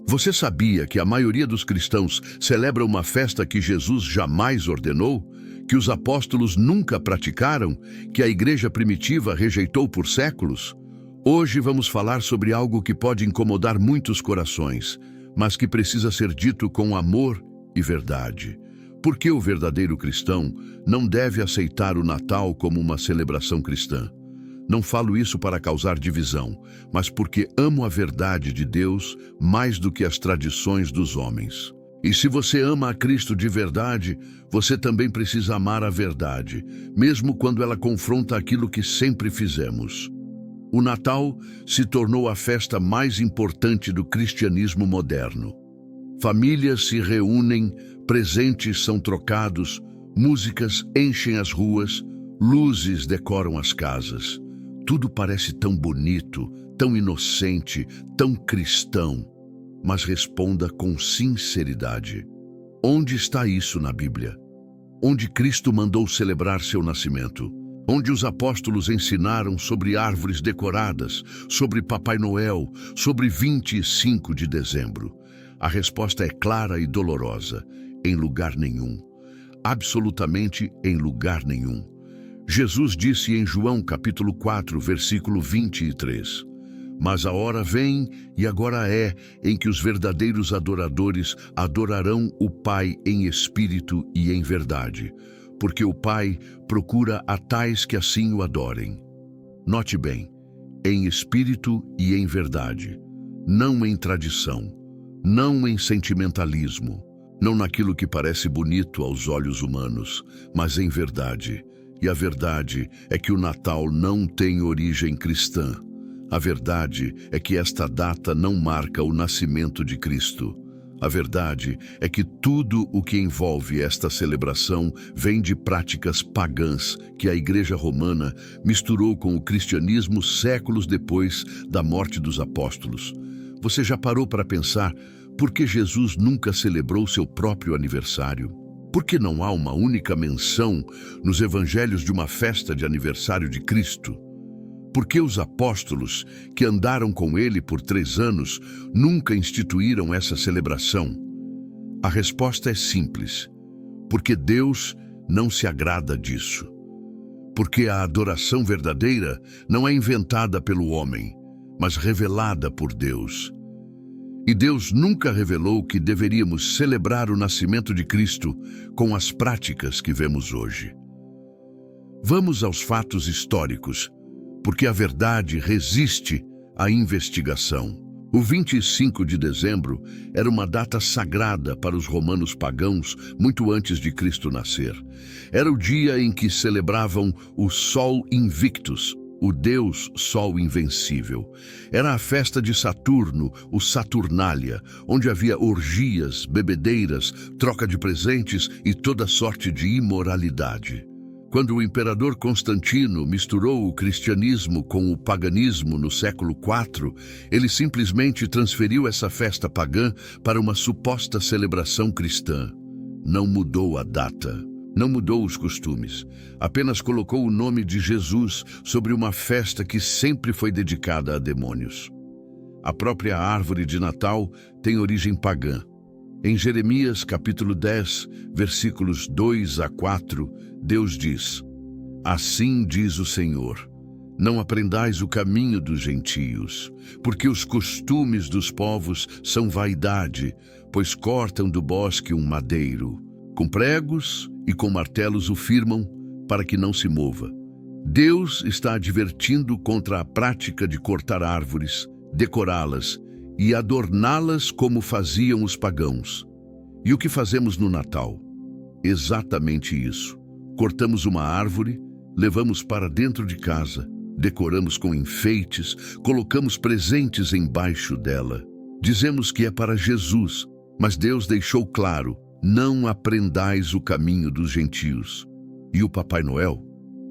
Você sabia que a maioria dos cristãos celebra uma festa que Jesus jamais ordenou, que os apóstolos nunca praticaram, que a igreja primitiva rejeitou por séculos? Hoje vamos falar sobre algo que pode incomodar muitos corações, mas que precisa ser dito com amor e verdade. Por que o verdadeiro cristão não deve aceitar o Natal como uma celebração cristã? Não falo isso para causar divisão, mas porque amo a verdade de Deus mais do que as tradições dos homens. E se você ama a Cristo de verdade, você também precisa amar a verdade, mesmo quando ela confronta aquilo que sempre fizemos. O Natal se tornou a festa mais importante do cristianismo moderno. Famílias se reúnem, presentes são trocados, músicas enchem as ruas, luzes decoram as casas. Tudo parece tão bonito, tão inocente, tão cristão. Mas responda com sinceridade. Onde está isso na Bíblia? Onde Cristo mandou celebrar seu nascimento? Onde os apóstolos ensinaram sobre árvores decoradas, sobre Papai Noel, sobre 25 de dezembro? A resposta é clara e dolorosa. Em lugar nenhum. Absolutamente em lugar nenhum. Jesus disse em João capítulo 4, versículo 23, mas a hora vem, e agora é, em que os verdadeiros adoradores adorarão o Pai em espírito e em verdade, porque o Pai procura a tais que assim o adorem. Note bem, em espírito e em verdade, não em tradição, não em sentimentalismo, não naquilo que parece bonito aos olhos humanos, mas em verdade. E a verdade é que o Natal não tem origem cristã. A verdade é que esta data não marca o nascimento de Cristo. A verdade é que tudo o que envolve esta celebração vem de práticas pagãs que a Igreja Romana misturou com o cristianismo séculos depois da morte dos apóstolos. Você já parou para pensar por que Jesus nunca celebrou seu próprio aniversário? Por que não há uma única menção nos evangelhos de uma festa de aniversário de Cristo? Por que os apóstolos, que andaram com ele por 3 anos, nunca instituíram essa celebração? A resposta é simples. Porque Deus não se agrada disso. Porque a adoração verdadeira não é inventada pelo homem, mas revelada por Deus. E Deus nunca revelou que deveríamos celebrar o nascimento de Cristo com as práticas que vemos hoje. Vamos aos fatos históricos, porque a verdade resiste à investigação. O 25 de dezembro era uma data sagrada para os romanos pagãos muito antes de Cristo nascer. Era o dia em que celebravam o Sol Invictus, o Deus Sol Invencível. Era a festa de Saturno, o Saturnália, onde havia orgias, bebedeiras, troca de presentes e toda sorte de imoralidade. Quando o imperador Constantino misturou o cristianismo com o paganismo no século IV, ele simplesmente transferiu essa festa pagã para uma suposta celebração cristã. Não mudou a data. Não mudou os costumes, apenas colocou o nome de Jesus sobre uma festa que sempre foi dedicada a demônios. A própria árvore de Natal tem origem pagã. Em Jeremias capítulo 10, versículos 2 a 4, Deus diz: Assim diz o Senhor, não aprendais o caminho dos gentios, porque os costumes dos povos são vaidade, pois cortam do bosque um madeiro. Com pregos e com martelos o firmam para que não se mova. Deus está advertindo contra a prática de cortar árvores, decorá-las e adorná-las como faziam os pagãos. E o que fazemos no Natal? Exatamente isso. Cortamos uma árvore, levamos para dentro de casa, decoramos com enfeites, colocamos presentes embaixo dela. Dizemos que é para Jesus, mas Deus deixou claro: não aprendais o caminho dos gentios. E o Papai Noel?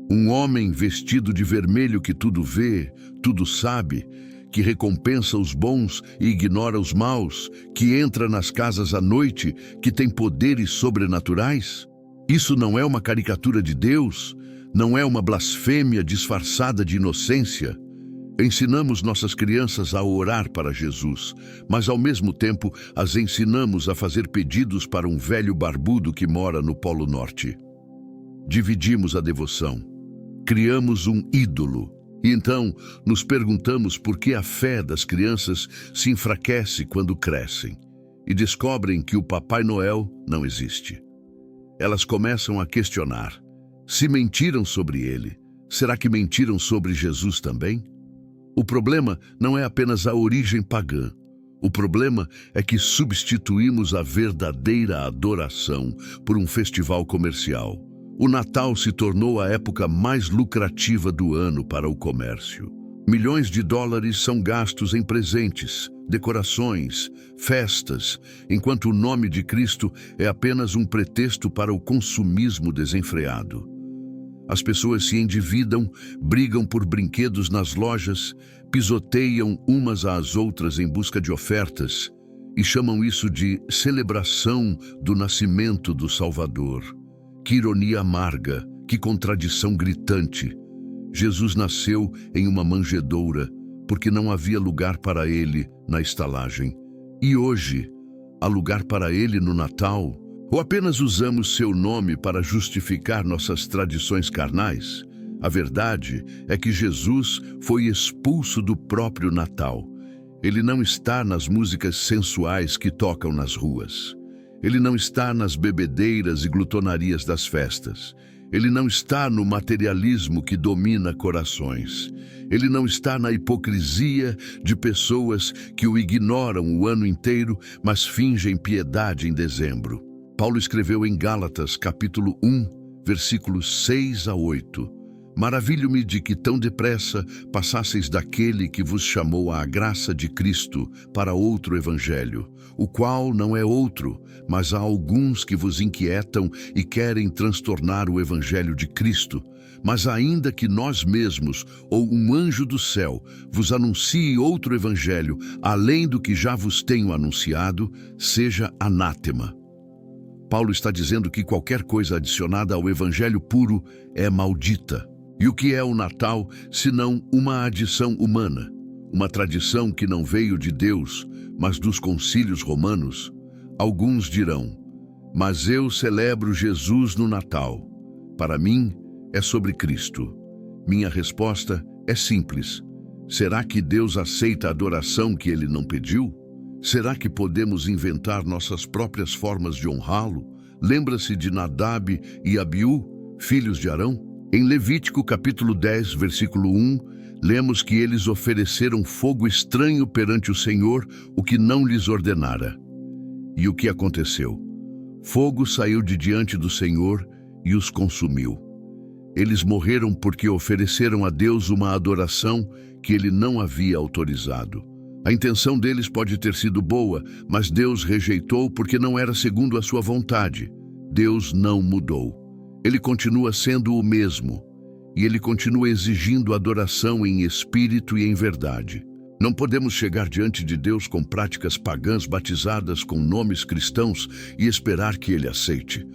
Um homem vestido de vermelho que tudo vê, tudo sabe, que recompensa os bons e ignora os maus, que entra nas casas à noite, que tem poderes sobrenaturais? Isso não é uma caricatura de Deus? Não é uma blasfêmia disfarçada de inocência? Ensinamos nossas crianças a orar para Jesus, mas ao mesmo tempo as ensinamos a fazer pedidos para um velho barbudo que mora no Polo Norte. Dividimos a devoção, criamos um ídolo e então nos perguntamos por que a fé das crianças se enfraquece quando crescem e descobrem que o Papai Noel não existe. Elas começam a questionar: se mentiram sobre ele, será que mentiram sobre Jesus também? O problema não é apenas a origem pagã. O problema é que substituímos a verdadeira adoração por um festival comercial. O Natal se tornou a época mais lucrativa do ano para o comércio. Milhões de dólares são gastos em presentes, decorações, festas, enquanto o nome de Cristo é apenas um pretexto para o consumismo desenfreado. As pessoas se endividam, brigam por brinquedos nas lojas, pisoteiam umas às outras em busca de ofertas e chamam isso de celebração do nascimento do Salvador. Que ironia amarga, que contradição gritante. Jesus nasceu em uma manjedoura porque não havia lugar para ele na estalagem. E hoje, há lugar para ele no Natal? Ou apenas usamos seu nome para justificar nossas tradições carnais? A verdade é que Jesus foi expulso do próprio Natal. Ele não está nas músicas sensuais que tocam nas ruas. Ele não está nas bebedeiras e glutonarias das festas. Ele não está no materialismo que domina corações. Ele não está na hipocrisia de pessoas que o ignoram o ano inteiro, mas fingem piedade em dezembro. Paulo escreveu em Gálatas, capítulo 1, versículos 6 a 8. Maravilho-me de que tão depressa passasseis daquele que vos chamou à graça de Cristo para outro evangelho, o qual não é outro, mas há alguns que vos inquietam e querem transtornar o evangelho de Cristo. Mas ainda que nós mesmos, ou um anjo do céu, vos anuncie outro evangelho, além do que já vos tenho anunciado, seja anátema. Paulo está dizendo que qualquer coisa adicionada ao evangelho puro é maldita. E o que é o Natal, senão uma adição humana? Uma tradição que não veio de Deus, mas dos concílios romanos? Alguns dirão: mas eu celebro Jesus no Natal. Para mim, é sobre Cristo. Minha resposta é simples: será que Deus aceita a adoração que ele não pediu? Será que podemos inventar nossas próprias formas de honrá-lo? Lembra-se de Nadab e Abiú, filhos de Arão? Em Levítico capítulo 10, versículo 1, lemos que eles ofereceram fogo estranho perante o Senhor, o que não lhes ordenara. E o que aconteceu? Fogo saiu de diante do Senhor e os consumiu. Eles morreram porque ofereceram a Deus uma adoração que ele não havia autorizado. A intenção deles pode ter sido boa, mas Deus rejeitou porque não era segundo a sua vontade. Deus não mudou. Ele continua sendo o mesmo, e ele continua exigindo adoração em espírito e em verdade. Não podemos chegar diante de Deus com práticas pagãs batizadas com nomes cristãos e esperar que ele aceite.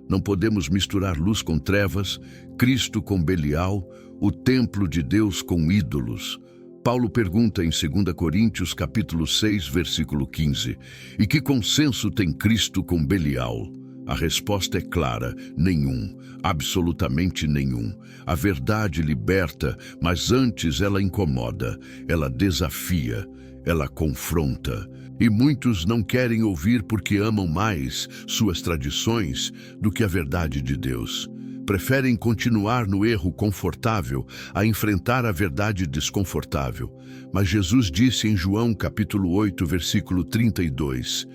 Não podemos misturar luz com trevas, Cristo com Belial, o templo de Deus com ídolos. Paulo pergunta em 2 Coríntios capítulo 6, versículo 15, e que consenso tem Cristo com Belial? A resposta é clara: nenhum, absolutamente nenhum. A verdade liberta, mas antes ela incomoda, ela desafia, ela confronta. E muitos não querem ouvir porque amam mais suas tradições do que a verdade de Deus. Preferem continuar no erro confortável a enfrentar a verdade desconfortável. Mas Jesus disse em João capítulo 8, versículo 32,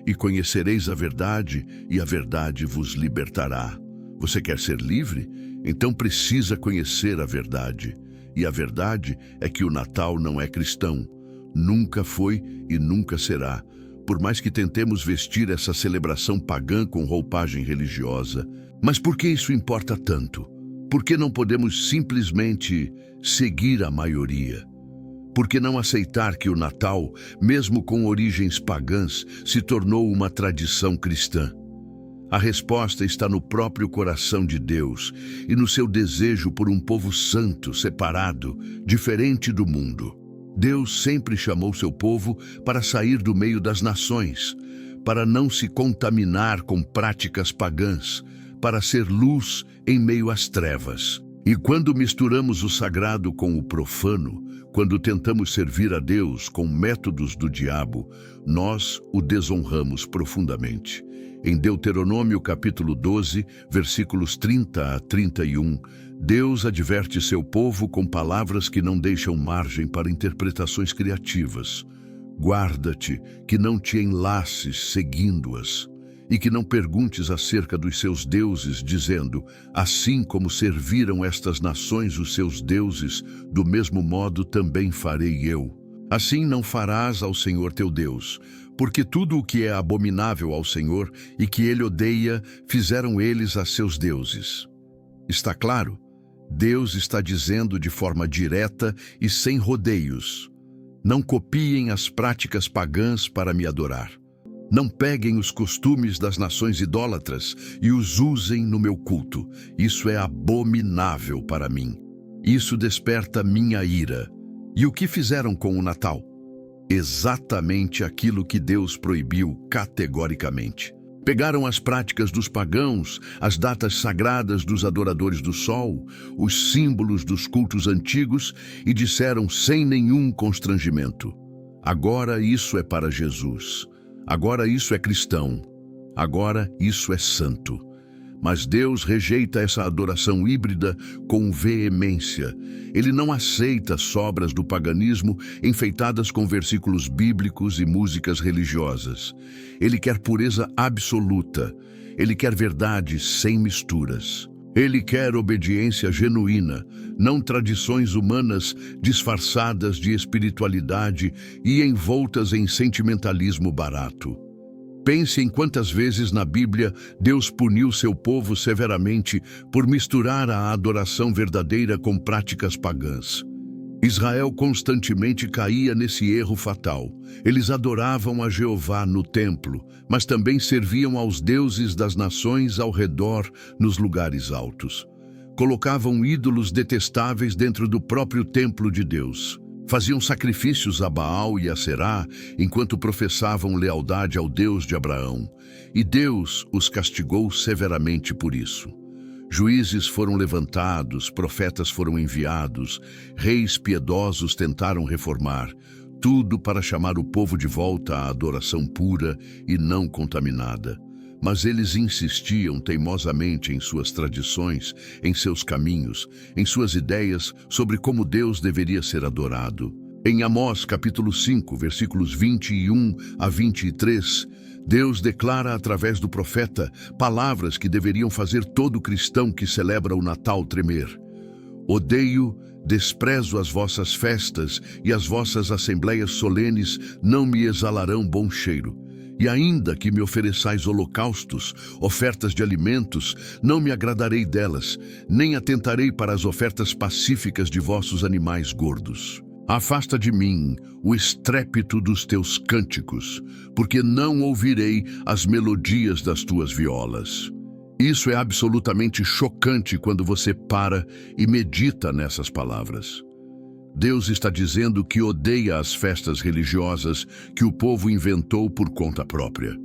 e conhecereis a verdade, e a verdade vos libertará. Você quer ser livre? Então precisa conhecer a verdade. E a verdade é que o Natal não é cristão. Nunca foi e nunca será. Por mais que tentemos vestir essa celebração pagã com roupagem religiosa. Mas por que isso importa tanto? Por que não podemos simplesmente seguir a maioria? Por que não aceitar que o Natal, mesmo com origens pagãs, se tornou uma tradição cristã? A resposta está no próprio coração de Deus e no seu desejo por um povo santo, separado, diferente do mundo. Deus sempre chamou seu povo para sair do meio das nações, para não se contaminar com práticas pagãs, para ser luz em meio às trevas. E quando misturamos o sagrado com o profano, quando tentamos servir a Deus com métodos do diabo, nós o desonramos profundamente. Em Deuteronômio capítulo 12, versículos 30 a 31, Deus adverte seu povo com palavras que não deixam margem para interpretações criativas. Guarda-te, que não te enlaces seguindo-as, e que não perguntes acerca dos seus deuses, dizendo, assim como serviram estas nações os seus deuses, do mesmo modo também farei eu. Assim não farás ao Senhor teu Deus, porque tudo o que é abominável ao Senhor e que ele odeia, fizeram eles a seus deuses. Está claro? Deus está dizendo de forma direta e sem rodeios: não copiem as práticas pagãs para me adorar. Não peguem os costumes das nações idólatras e os usem no meu culto. Isso é abominável para mim. Isso desperta minha ira. E o que fizeram com o Natal? Exatamente aquilo que Deus proibiu categoricamente. Pegaram as práticas dos pagãos, as datas sagradas dos adoradores do sol, os símbolos dos cultos antigos e disseram sem nenhum constrangimento: agora isso é para Jesus. Agora isso é cristão. Agora isso é santo. Mas Deus rejeita essa adoração híbrida com veemência. Ele não aceita sobras do paganismo enfeitadas com versículos bíblicos e músicas religiosas. Ele quer pureza absoluta. Ele quer verdade sem misturas. Ele quer obediência genuína, não tradições humanas disfarçadas de espiritualidade e envoltas em sentimentalismo barato. Pense em quantas vezes na Bíblia Deus puniu seu povo severamente por misturar a adoração verdadeira com práticas pagãs. Israel constantemente caía nesse erro fatal. Eles adoravam a Jeová no templo, mas também serviam aos deuses das nações ao redor nos lugares altos. Colocavam ídolos detestáveis dentro do próprio templo de Deus. Faziam sacrifícios a Baal e a Será, enquanto professavam lealdade ao Deus de Abraão. E Deus os castigou severamente por isso. Juízes foram levantados, profetas foram enviados, reis piedosos tentaram reformar, tudo para chamar o povo de volta à adoração pura e não contaminada. Mas eles insistiam teimosamente em suas tradições, em seus caminhos, em suas ideias sobre como Deus deveria ser adorado. Em Amós capítulo 5, versículos 21 a 23, Deus declara através do profeta palavras que deveriam fazer todo cristão que celebra o Natal tremer. Odeio, desprezo as vossas festas e as vossas assembleias solenes não me exalarão bom cheiro. E ainda que me ofereçais holocaustos, ofertas de alimentos, não me agradarei delas, nem atentarei para as ofertas pacíficas de vossos animais gordos. Afasta de mim o estrépito dos teus cânticos, porque não ouvirei as melodias das tuas violas. Isso é absolutamente chocante quando você para e medita nessas palavras. Deus está dizendo que odeia as festas religiosas que o povo inventou por conta própria.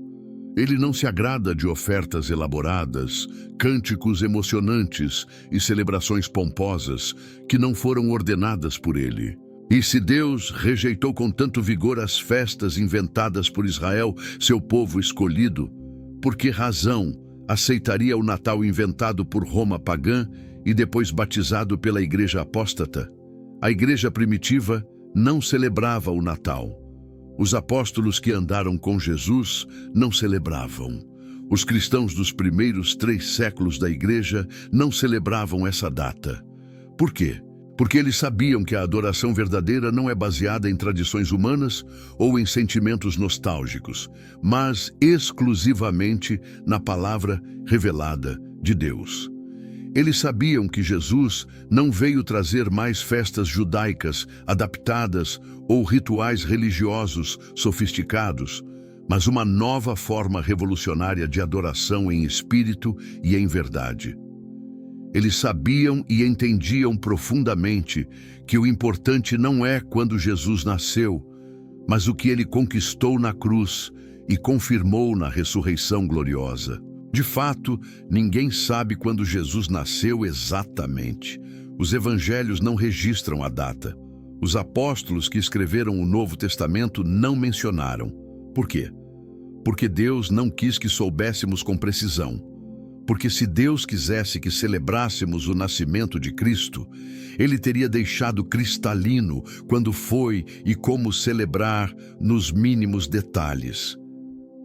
Ele não se agrada de ofertas elaboradas, cânticos emocionantes e celebrações pomposas que não foram ordenadas por ele. E se Deus rejeitou com tanto vigor as festas inventadas por Israel, seu povo escolhido, por que razão aceitaria o Natal inventado por Roma pagã e depois batizado pela Igreja apóstata? A Igreja primitiva não celebrava o Natal. Os apóstolos que andaram com Jesus não celebravam. Os cristãos dos primeiros 3 séculos da Igreja não celebravam essa data. Por quê? Porque eles sabiam que a adoração verdadeira não é baseada em tradições humanas ou em sentimentos nostálgicos, mas exclusivamente na palavra revelada de Deus. Eles sabiam que Jesus não veio trazer mais festas judaicas adaptadas ou rituais religiosos sofisticados, mas uma nova forma revolucionária de adoração em espírito e em verdade. Eles sabiam e entendiam profundamente que o importante não é quando Jesus nasceu, mas o que ele conquistou na cruz e confirmou na ressurreição gloriosa. De fato, ninguém sabe quando Jesus nasceu exatamente. Os evangelhos não registram a data. Os apóstolos que escreveram o Novo Testamento não mencionaram. Por quê? Porque Deus não quis que soubéssemos com precisão. Porque se Deus quisesse que celebrássemos o nascimento de Cristo, Ele teria deixado cristalino quando foi e como celebrar nos mínimos detalhes.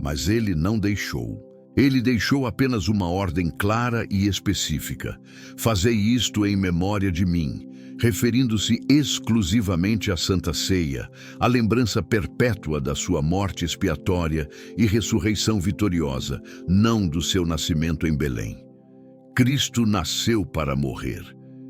Mas Ele não deixou. Ele deixou apenas uma ordem clara e específica. Fazei isto em memória de mim, referindo-se exclusivamente à Santa Ceia, a lembrança perpétua da sua morte expiatória e ressurreição vitoriosa, não do seu nascimento em Belém. Cristo nasceu para morrer.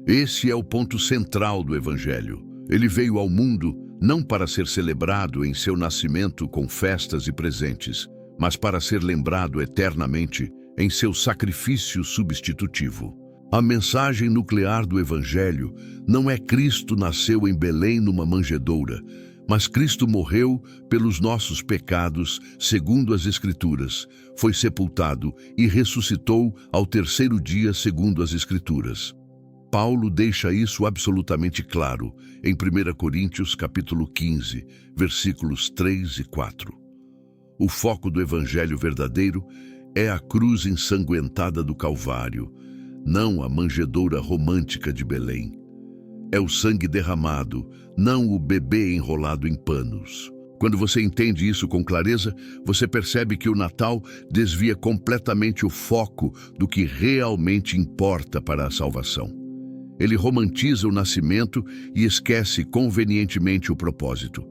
Esse é o ponto central do Evangelho. Ele veio ao mundo não para ser celebrado em seu nascimento com festas e presentes, mas para ser lembrado eternamente em seu sacrifício substitutivo. A mensagem nuclear do Evangelho não é Cristo nasceu em Belém numa manjedoura, mas Cristo morreu pelos nossos pecados, segundo as Escrituras, foi sepultado e ressuscitou ao terceiro dia, segundo as Escrituras. Paulo deixa isso absolutamente claro em 1 Coríntios capítulo 15, versículos 3 e 4. O foco do Evangelho verdadeiro é a cruz ensanguentada do Calvário, não a manjedoura romântica de Belém. É o sangue derramado, não o bebê enrolado em panos. Quando você entende isso com clareza, você percebe que o Natal desvia completamente o foco do que realmente importa para a salvação. Ele romantiza o nascimento e esquece convenientemente o propósito.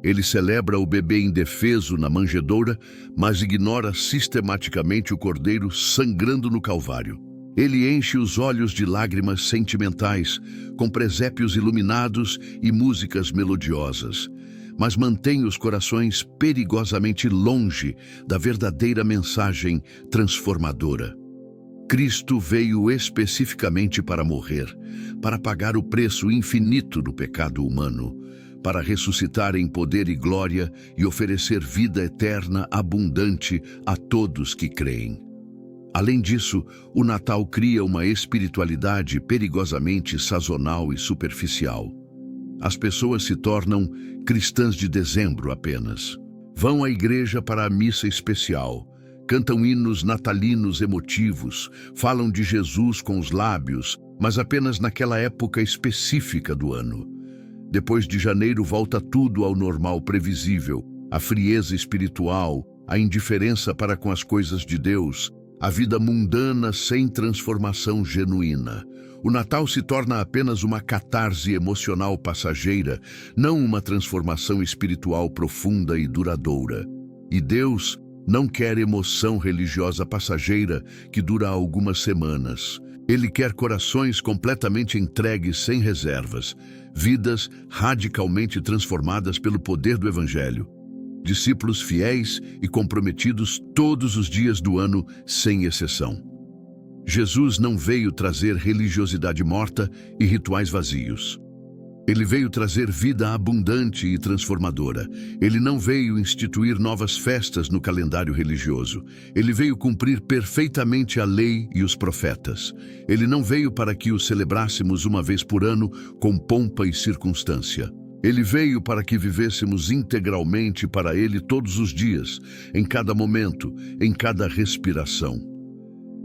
Ele celebra o bebê indefeso na manjedoura, mas ignora sistematicamente o cordeiro sangrando no Calvário. Ele enche os olhos de lágrimas sentimentais, com presépios iluminados e músicas melodiosas, mas mantém os corações perigosamente longe da verdadeira mensagem transformadora. Cristo veio especificamente para morrer, para pagar o preço infinito do pecado humano, para ressuscitar em poder e glória e oferecer vida eterna abundante a todos que creem. Além disso, o Natal cria uma espiritualidade perigosamente sazonal e superficial. As pessoas se tornam cristãs de dezembro apenas. Vão à igreja para a missa especial, cantam hinos natalinos emotivos, falam de Jesus com os lábios, mas apenas naquela época específica do ano. Depois de janeiro volta tudo ao normal previsível, a frieza espiritual, a indiferença para com as coisas de Deus, a vida mundana sem transformação genuína. O Natal se torna apenas uma catarse emocional passageira, não uma transformação espiritual profunda e duradoura. E Deus não quer emoção religiosa passageira que dura algumas semanas. Ele quer corações completamente entregues sem reservas, vidas radicalmente transformadas pelo poder do Evangelho. Discípulos fiéis e comprometidos todos os dias do ano, sem exceção. Jesus não veio trazer religiosidade morta e rituais vazios. Ele veio trazer vida abundante e transformadora. Ele não veio instituir novas festas no calendário religioso. Ele veio cumprir perfeitamente a lei e os profetas. Ele não veio para que o celebrássemos uma vez por ano com pompa e circunstância. Ele veio para que vivêssemos integralmente para Ele todos os dias, em cada momento, em cada respiração.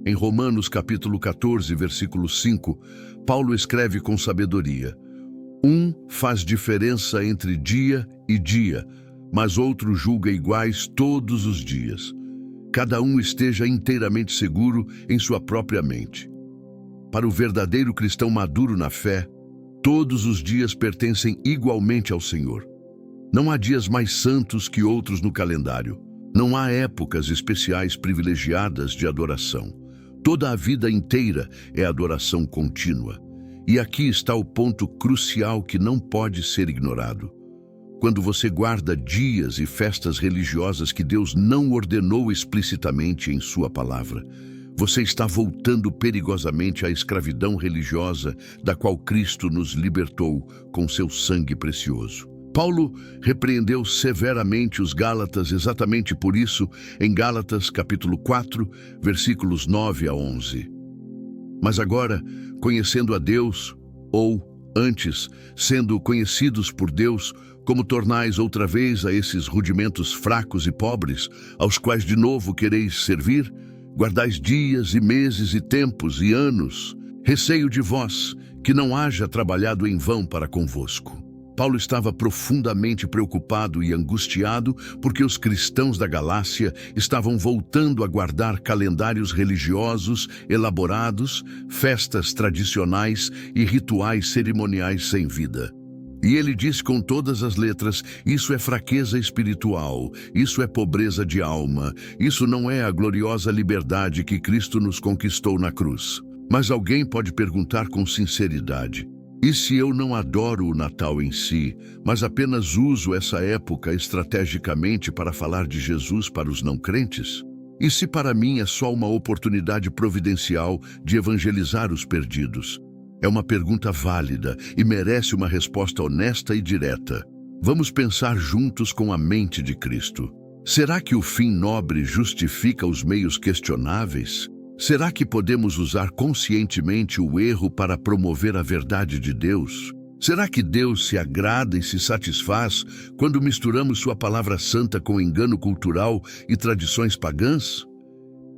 Em Romanos capítulo 14, versículo 5, Paulo escreve com sabedoria: um faz diferença entre dia e dia, mas outro julga iguais todos os dias. Cada um esteja inteiramente seguro em sua própria mente. Para o verdadeiro cristão maduro na fé, todos os dias pertencem igualmente ao Senhor. Não há dias mais santos que outros no calendário. Não há épocas especiais privilegiadas de adoração. Toda a vida inteira é adoração contínua. E aqui está o ponto crucial que não pode ser ignorado. Quando você guarda dias e festas religiosas que Deus não ordenou explicitamente em sua palavra, você está voltando perigosamente à escravidão religiosa da qual Cristo nos libertou com seu sangue precioso. Paulo repreendeu severamente os Gálatas exatamente por isso em Gálatas capítulo 4, versículos 9 a 11. Mas agora, conhecendo a Deus, ou, antes, sendo conhecidos por Deus, como tornais outra vez a esses rudimentos fracos e pobres, aos quais de novo quereis servir, guardais dias e meses e tempos e anos, receio de vós, que não haja trabalhado em vão para convosco. Paulo estava profundamente preocupado e angustiado porque os cristãos da Galácia estavam voltando a guardar calendários religiosos elaborados, festas tradicionais e rituais cerimoniais sem vida. E ele diz com todas as letras: isso é fraqueza espiritual, isso é pobreza de alma, isso não é a gloriosa liberdade que Cristo nos conquistou na cruz. Mas alguém pode perguntar com sinceridade: e se eu não adoro o Natal em si, mas apenas uso essa época estrategicamente para falar de Jesus para os não crentes? E se para mim é só uma oportunidade providencial de evangelizar os perdidos? É uma pergunta válida e merece uma resposta honesta e direta. Vamos pensar juntos com a mente de Cristo. Será que o fim nobre justifica os meios questionáveis? Será que podemos usar conscientemente o erro para promover a verdade de Deus? Será que Deus se agrada e se satisfaz quando misturamos sua palavra santa com engano cultural e tradições pagãs?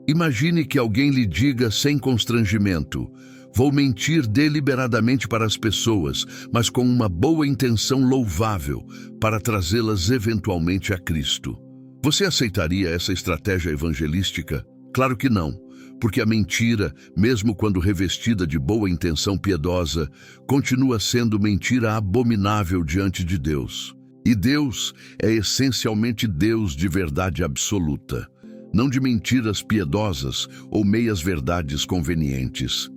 Imagine que alguém lhe diga sem constrangimento: vou mentir deliberadamente para as pessoas, mas com uma boa intenção louvável, para trazê-las eventualmente a Cristo. Você aceitaria essa estratégia evangelística? Claro que não. Porque a mentira, mesmo quando revestida de boa intenção piedosa, continua sendo mentira abominável diante de Deus. E Deus é essencialmente Deus de verdade absoluta, não de mentiras piedosas ou meias-verdades convenientes.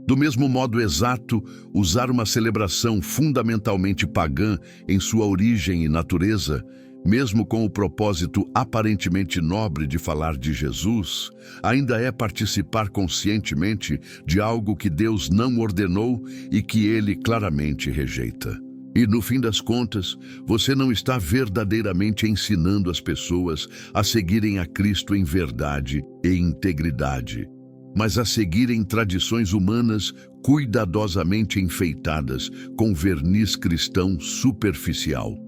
Do mesmo modo exato, usar uma celebração fundamentalmente pagã em sua origem e natureza, mesmo com o propósito aparentemente nobre de falar de Jesus, ainda é participar conscientemente de algo que Deus não ordenou e que Ele claramente rejeita. E no fim das contas, você não está verdadeiramente ensinando as pessoas a seguirem a Cristo em verdade e integridade, mas a seguirem tradições humanas cuidadosamente enfeitadas com verniz cristão superficial.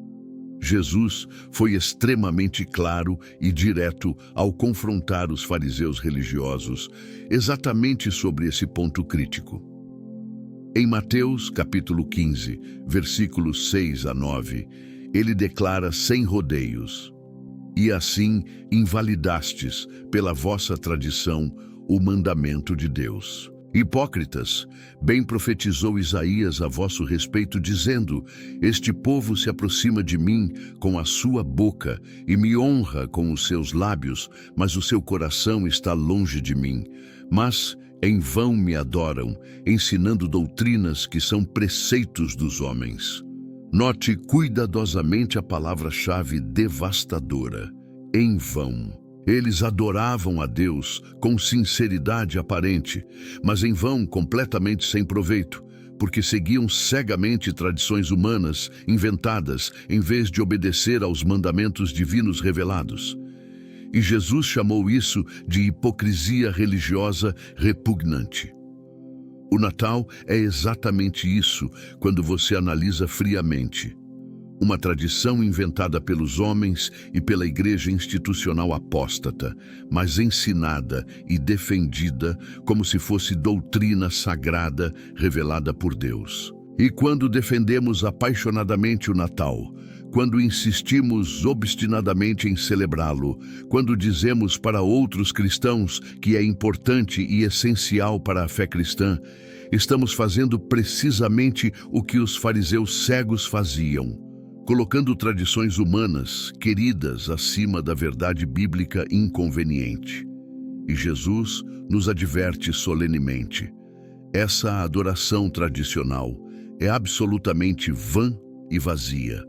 Jesus foi extremamente claro e direto ao confrontar os fariseus religiosos exatamente sobre esse ponto crítico. Em Mateus capítulo 15, versículos 6 a 9, ele declara sem rodeios: e assim invalidastes pela vossa tradição o mandamento de Deus. Hipócritas, bem profetizou Isaías a vosso respeito, dizendo: este povo se aproxima de mim com a sua boca e me honra com os seus lábios, mas o seu coração está longe de mim. Mas em vão me adoram, ensinando doutrinas que são preceitos dos homens. Note cuidadosamente a palavra-chave devastadora: em vão. Eles adoravam a Deus com sinceridade aparente, mas em vão, completamente sem proveito, porque seguiam cegamente tradições humanas inventadas em vez de obedecer aos mandamentos divinos revelados. E Jesus chamou isso de hipocrisia religiosa repugnante. O Natal é exatamente isso quando você analisa friamente. Uma tradição inventada pelos homens e pela igreja institucional apóstata, mas ensinada e defendida como se fosse doutrina sagrada revelada por Deus. E quando defendemos apaixonadamente o Natal, quando insistimos obstinadamente em celebrá-lo, quando dizemos para outros cristãos que é importante e essencial para a fé cristã, estamos fazendo precisamente o que os fariseus cegos faziam, colocando tradições humanas queridas acima da verdade bíblica inconveniente. E Jesus nos adverte solenemente: essa adoração tradicional é absolutamente vã e vazia.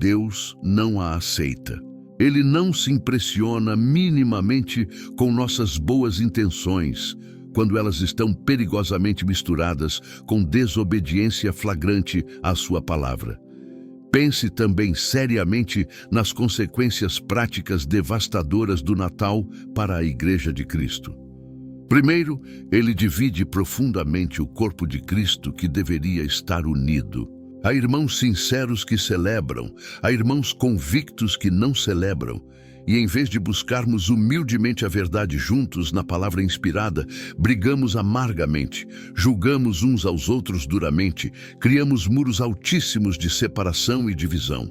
Deus não a aceita. Ele não se impressiona minimamente com nossas boas intenções, quando elas estão perigosamente misturadas com desobediência flagrante à sua palavra. Pense também seriamente nas consequências práticas devastadoras do Natal para a Igreja de Cristo. Primeiro, ele divide profundamente o corpo de Cristo, que deveria estar unido. Há irmãos sinceros que celebram, há irmãos convictos que não celebram, e em vez de buscarmos humildemente a verdade juntos na palavra inspirada, brigamos amargamente, julgamos uns aos outros duramente, criamos muros altíssimos de separação e divisão.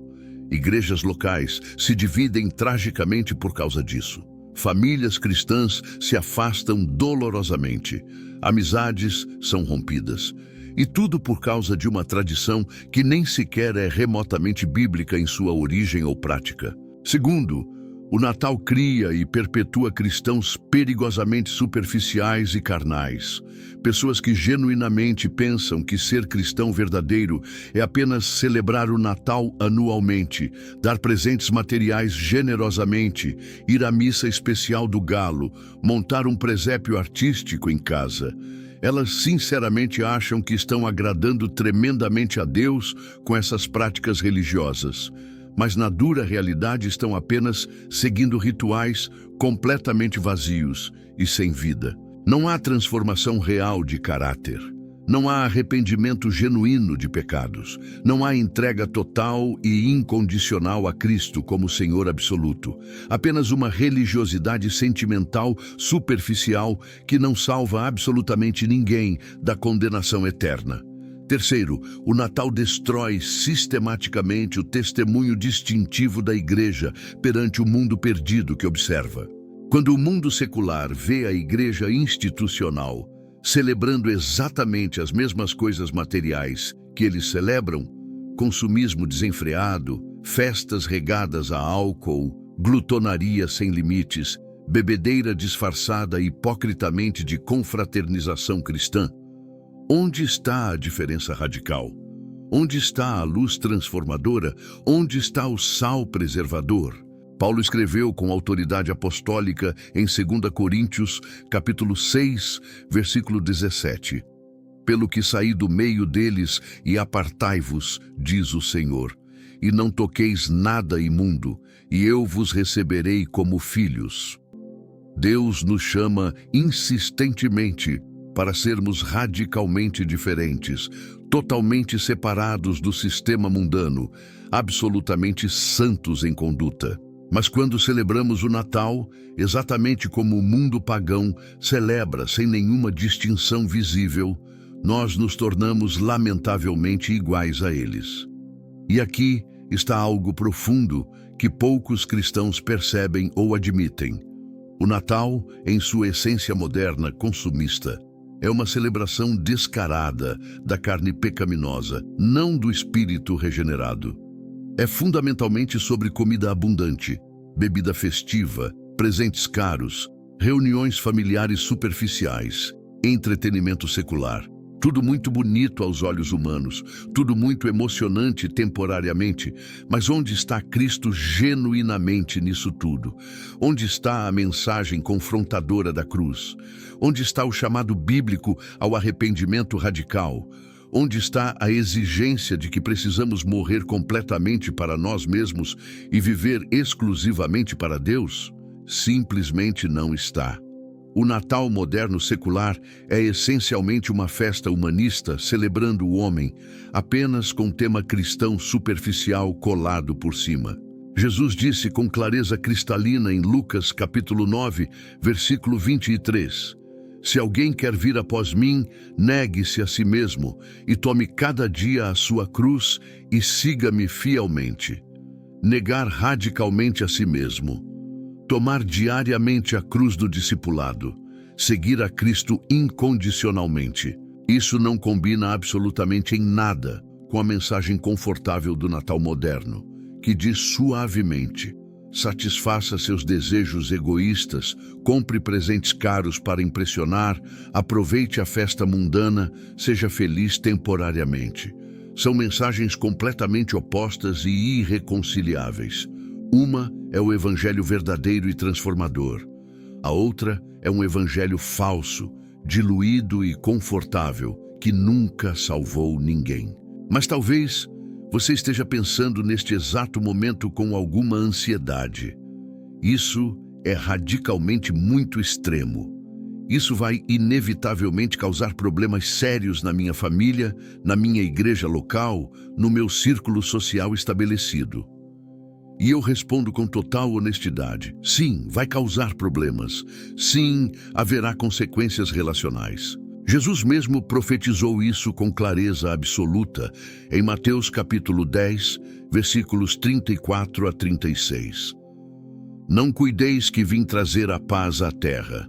Igrejas locais se dividem tragicamente por causa disso. Famílias cristãs se afastam dolorosamente. Amizades são rompidas. E tudo por causa de uma tradição que nem sequer é remotamente bíblica em sua origem ou prática. Segundo, o Natal cria e perpetua cristãos perigosamente superficiais e carnais. Pessoas que genuinamente pensam que ser cristão verdadeiro é apenas celebrar o Natal anualmente, dar presentes materiais generosamente, ir à missa especial do galo, montar um presépio artístico em casa. Elas sinceramente acham que estão agradando tremendamente a Deus com essas práticas religiosas, mas na dura realidade estão apenas seguindo rituais completamente vazios e sem vida. Não há transformação real de caráter. Não há arrependimento genuíno de pecados. Não há entrega total e incondicional a Cristo como Senhor absoluto. Apenas uma religiosidade sentimental superficial que não salva absolutamente ninguém da condenação eterna. Terceiro, o Natal destrói sistematicamente o testemunho distintivo da Igreja perante o mundo perdido que observa. Quando o mundo secular vê a Igreja institucional celebrando exatamente as mesmas coisas materiais que eles celebram, consumismo desenfreado, festas regadas a álcool, glutonaria sem limites, bebedeira disfarçada hipocritamente de confraternização cristã, onde está a diferença radical? Onde está a luz transformadora? Onde está o sal preservador? Paulo escreveu com autoridade apostólica em 2 Coríntios, capítulo 6, versículo 17. Pelo que saí do meio deles e apartai-vos, diz o Senhor, e não toqueis nada imundo, e eu vos receberei como filhos. Deus nos chama insistentemente para sermos radicalmente diferentes, totalmente separados do sistema mundano, absolutamente santos em conduta. Mas quando celebramos o Natal, exatamente como o mundo pagão celebra sem nenhuma distinção visível, nós nos tornamos lamentavelmente iguais a eles. E aqui está algo profundo que poucos cristãos percebem ou admitem. O Natal, em sua essência moderna consumista, é uma celebração descarada da carne pecaminosa, não do espírito regenerado. É fundamentalmente sobre comida abundante, bebida festiva, presentes caros, reuniões familiares superficiais, entretenimento secular. Tudo muito bonito aos olhos humanos, tudo muito emocionante temporariamente, mas onde está Cristo genuinamente nisso tudo? Onde está a mensagem confrontadora da cruz? Onde está o chamado bíblico ao arrependimento radical? Onde está a exigência de que precisamos morrer completamente para nós mesmos e viver exclusivamente para Deus? Simplesmente não está. O Natal moderno secular é essencialmente uma festa humanista celebrando o homem, apenas com tema cristão superficial colado por cima. Jesus disse com clareza cristalina em Lucas capítulo 9, versículo 23, Se alguém quer vir após mim, negue-se a si mesmo e tome cada dia a sua cruz e siga-me fielmente. Negar radicalmente a si mesmo. Tomar diariamente a cruz do discipulado. Seguir a Cristo incondicionalmente. Isso não combina absolutamente em nada com a mensagem confortável do Natal moderno, que diz suavemente: satisfaça seus desejos egoístas, compre presentes caros para impressionar, aproveite a festa mundana, seja feliz temporariamente. São mensagens completamente opostas e irreconciliáveis. Uma é o evangelho verdadeiro e transformador. A outra é um evangelho falso, diluído e confortável, que nunca salvou ninguém. Mas talvez você esteja pensando neste exato momento com alguma ansiedade. Isso é radicalmente muito extremo. Isso vai inevitavelmente causar problemas sérios na minha família, na minha igreja local, no meu círculo social estabelecido. E eu respondo com total honestidade: sim, vai causar problemas. Sim, haverá consequências relacionais. Jesus mesmo profetizou isso com clareza absoluta em Mateus capítulo 10, versículos 34 a 36. Não cuideis que vim trazer a paz à terra.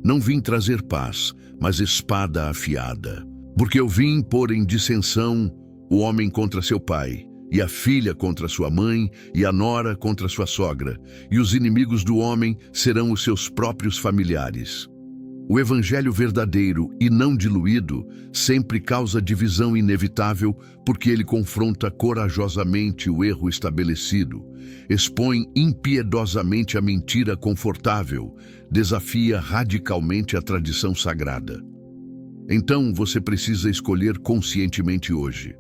Não vim trazer paz, mas espada afiada. Porque eu vim pôr em dissensão o homem contra seu pai, e a filha contra sua mãe, e a nora contra sua sogra, e os inimigos do homem serão os seus próprios familiares. O evangelho verdadeiro e não diluído sempre causa divisão inevitável porque ele confronta corajosamente o erro estabelecido, expõe impiedosamente a mentira confortável, desafia radicalmente a tradição sagrada. Então você precisa escolher conscientemente hoje.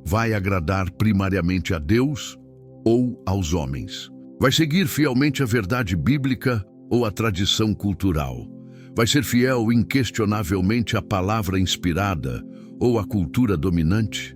Vai agradar primariamente a Deus ou aos homens? Vai seguir fielmente a verdade bíblica ou a tradição cultural? Vai ser fiel inquestionavelmente à palavra inspirada ou à cultura dominante?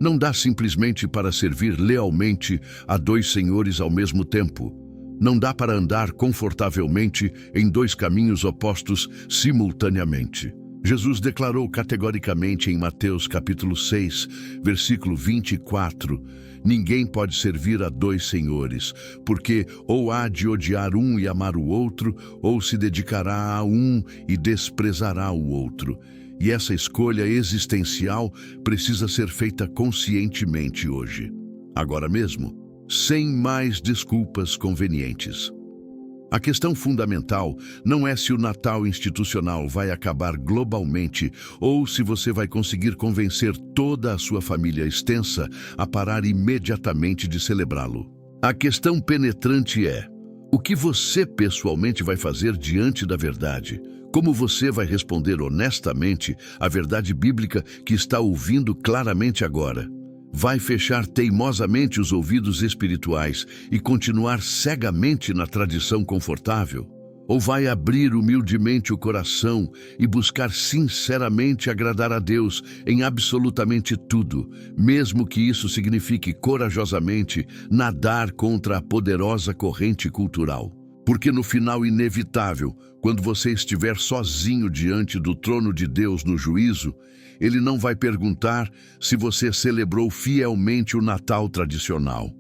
Não dá simplesmente para servir lealmente a dois senhores ao mesmo tempo. Não dá para andar confortavelmente em dois caminhos opostos simultaneamente. Jesus declarou categoricamente em Mateus capítulo 6, versículo 24, ninguém pode servir a dois senhores, porque ou há de odiar um e amar o outro, ou se dedicará a um e desprezará o outro. E essa escolha existencial precisa ser feita conscientemente hoje, agora mesmo, sem mais desculpas convenientes. A questão fundamental não é se o Natal institucional vai acabar globalmente ou se você vai conseguir convencer toda a sua família extensa a parar imediatamente de celebrá-lo. A questão penetrante é: o que você pessoalmente vai fazer diante da verdade? Como você vai responder honestamente à verdade bíblica que está ouvindo claramente agora? Vai fechar teimosamente os ouvidos espirituais e continuar cegamente na tradição confortável? Ou vai abrir humildemente o coração e buscar sinceramente agradar a Deus em absolutamente tudo, mesmo que isso signifique corajosamente nadar contra a poderosa corrente cultural? Porque no final inevitável, quando você estiver sozinho diante do trono de Deus no juízo, Ele não vai perguntar se você celebrou fielmente o Natal tradicional.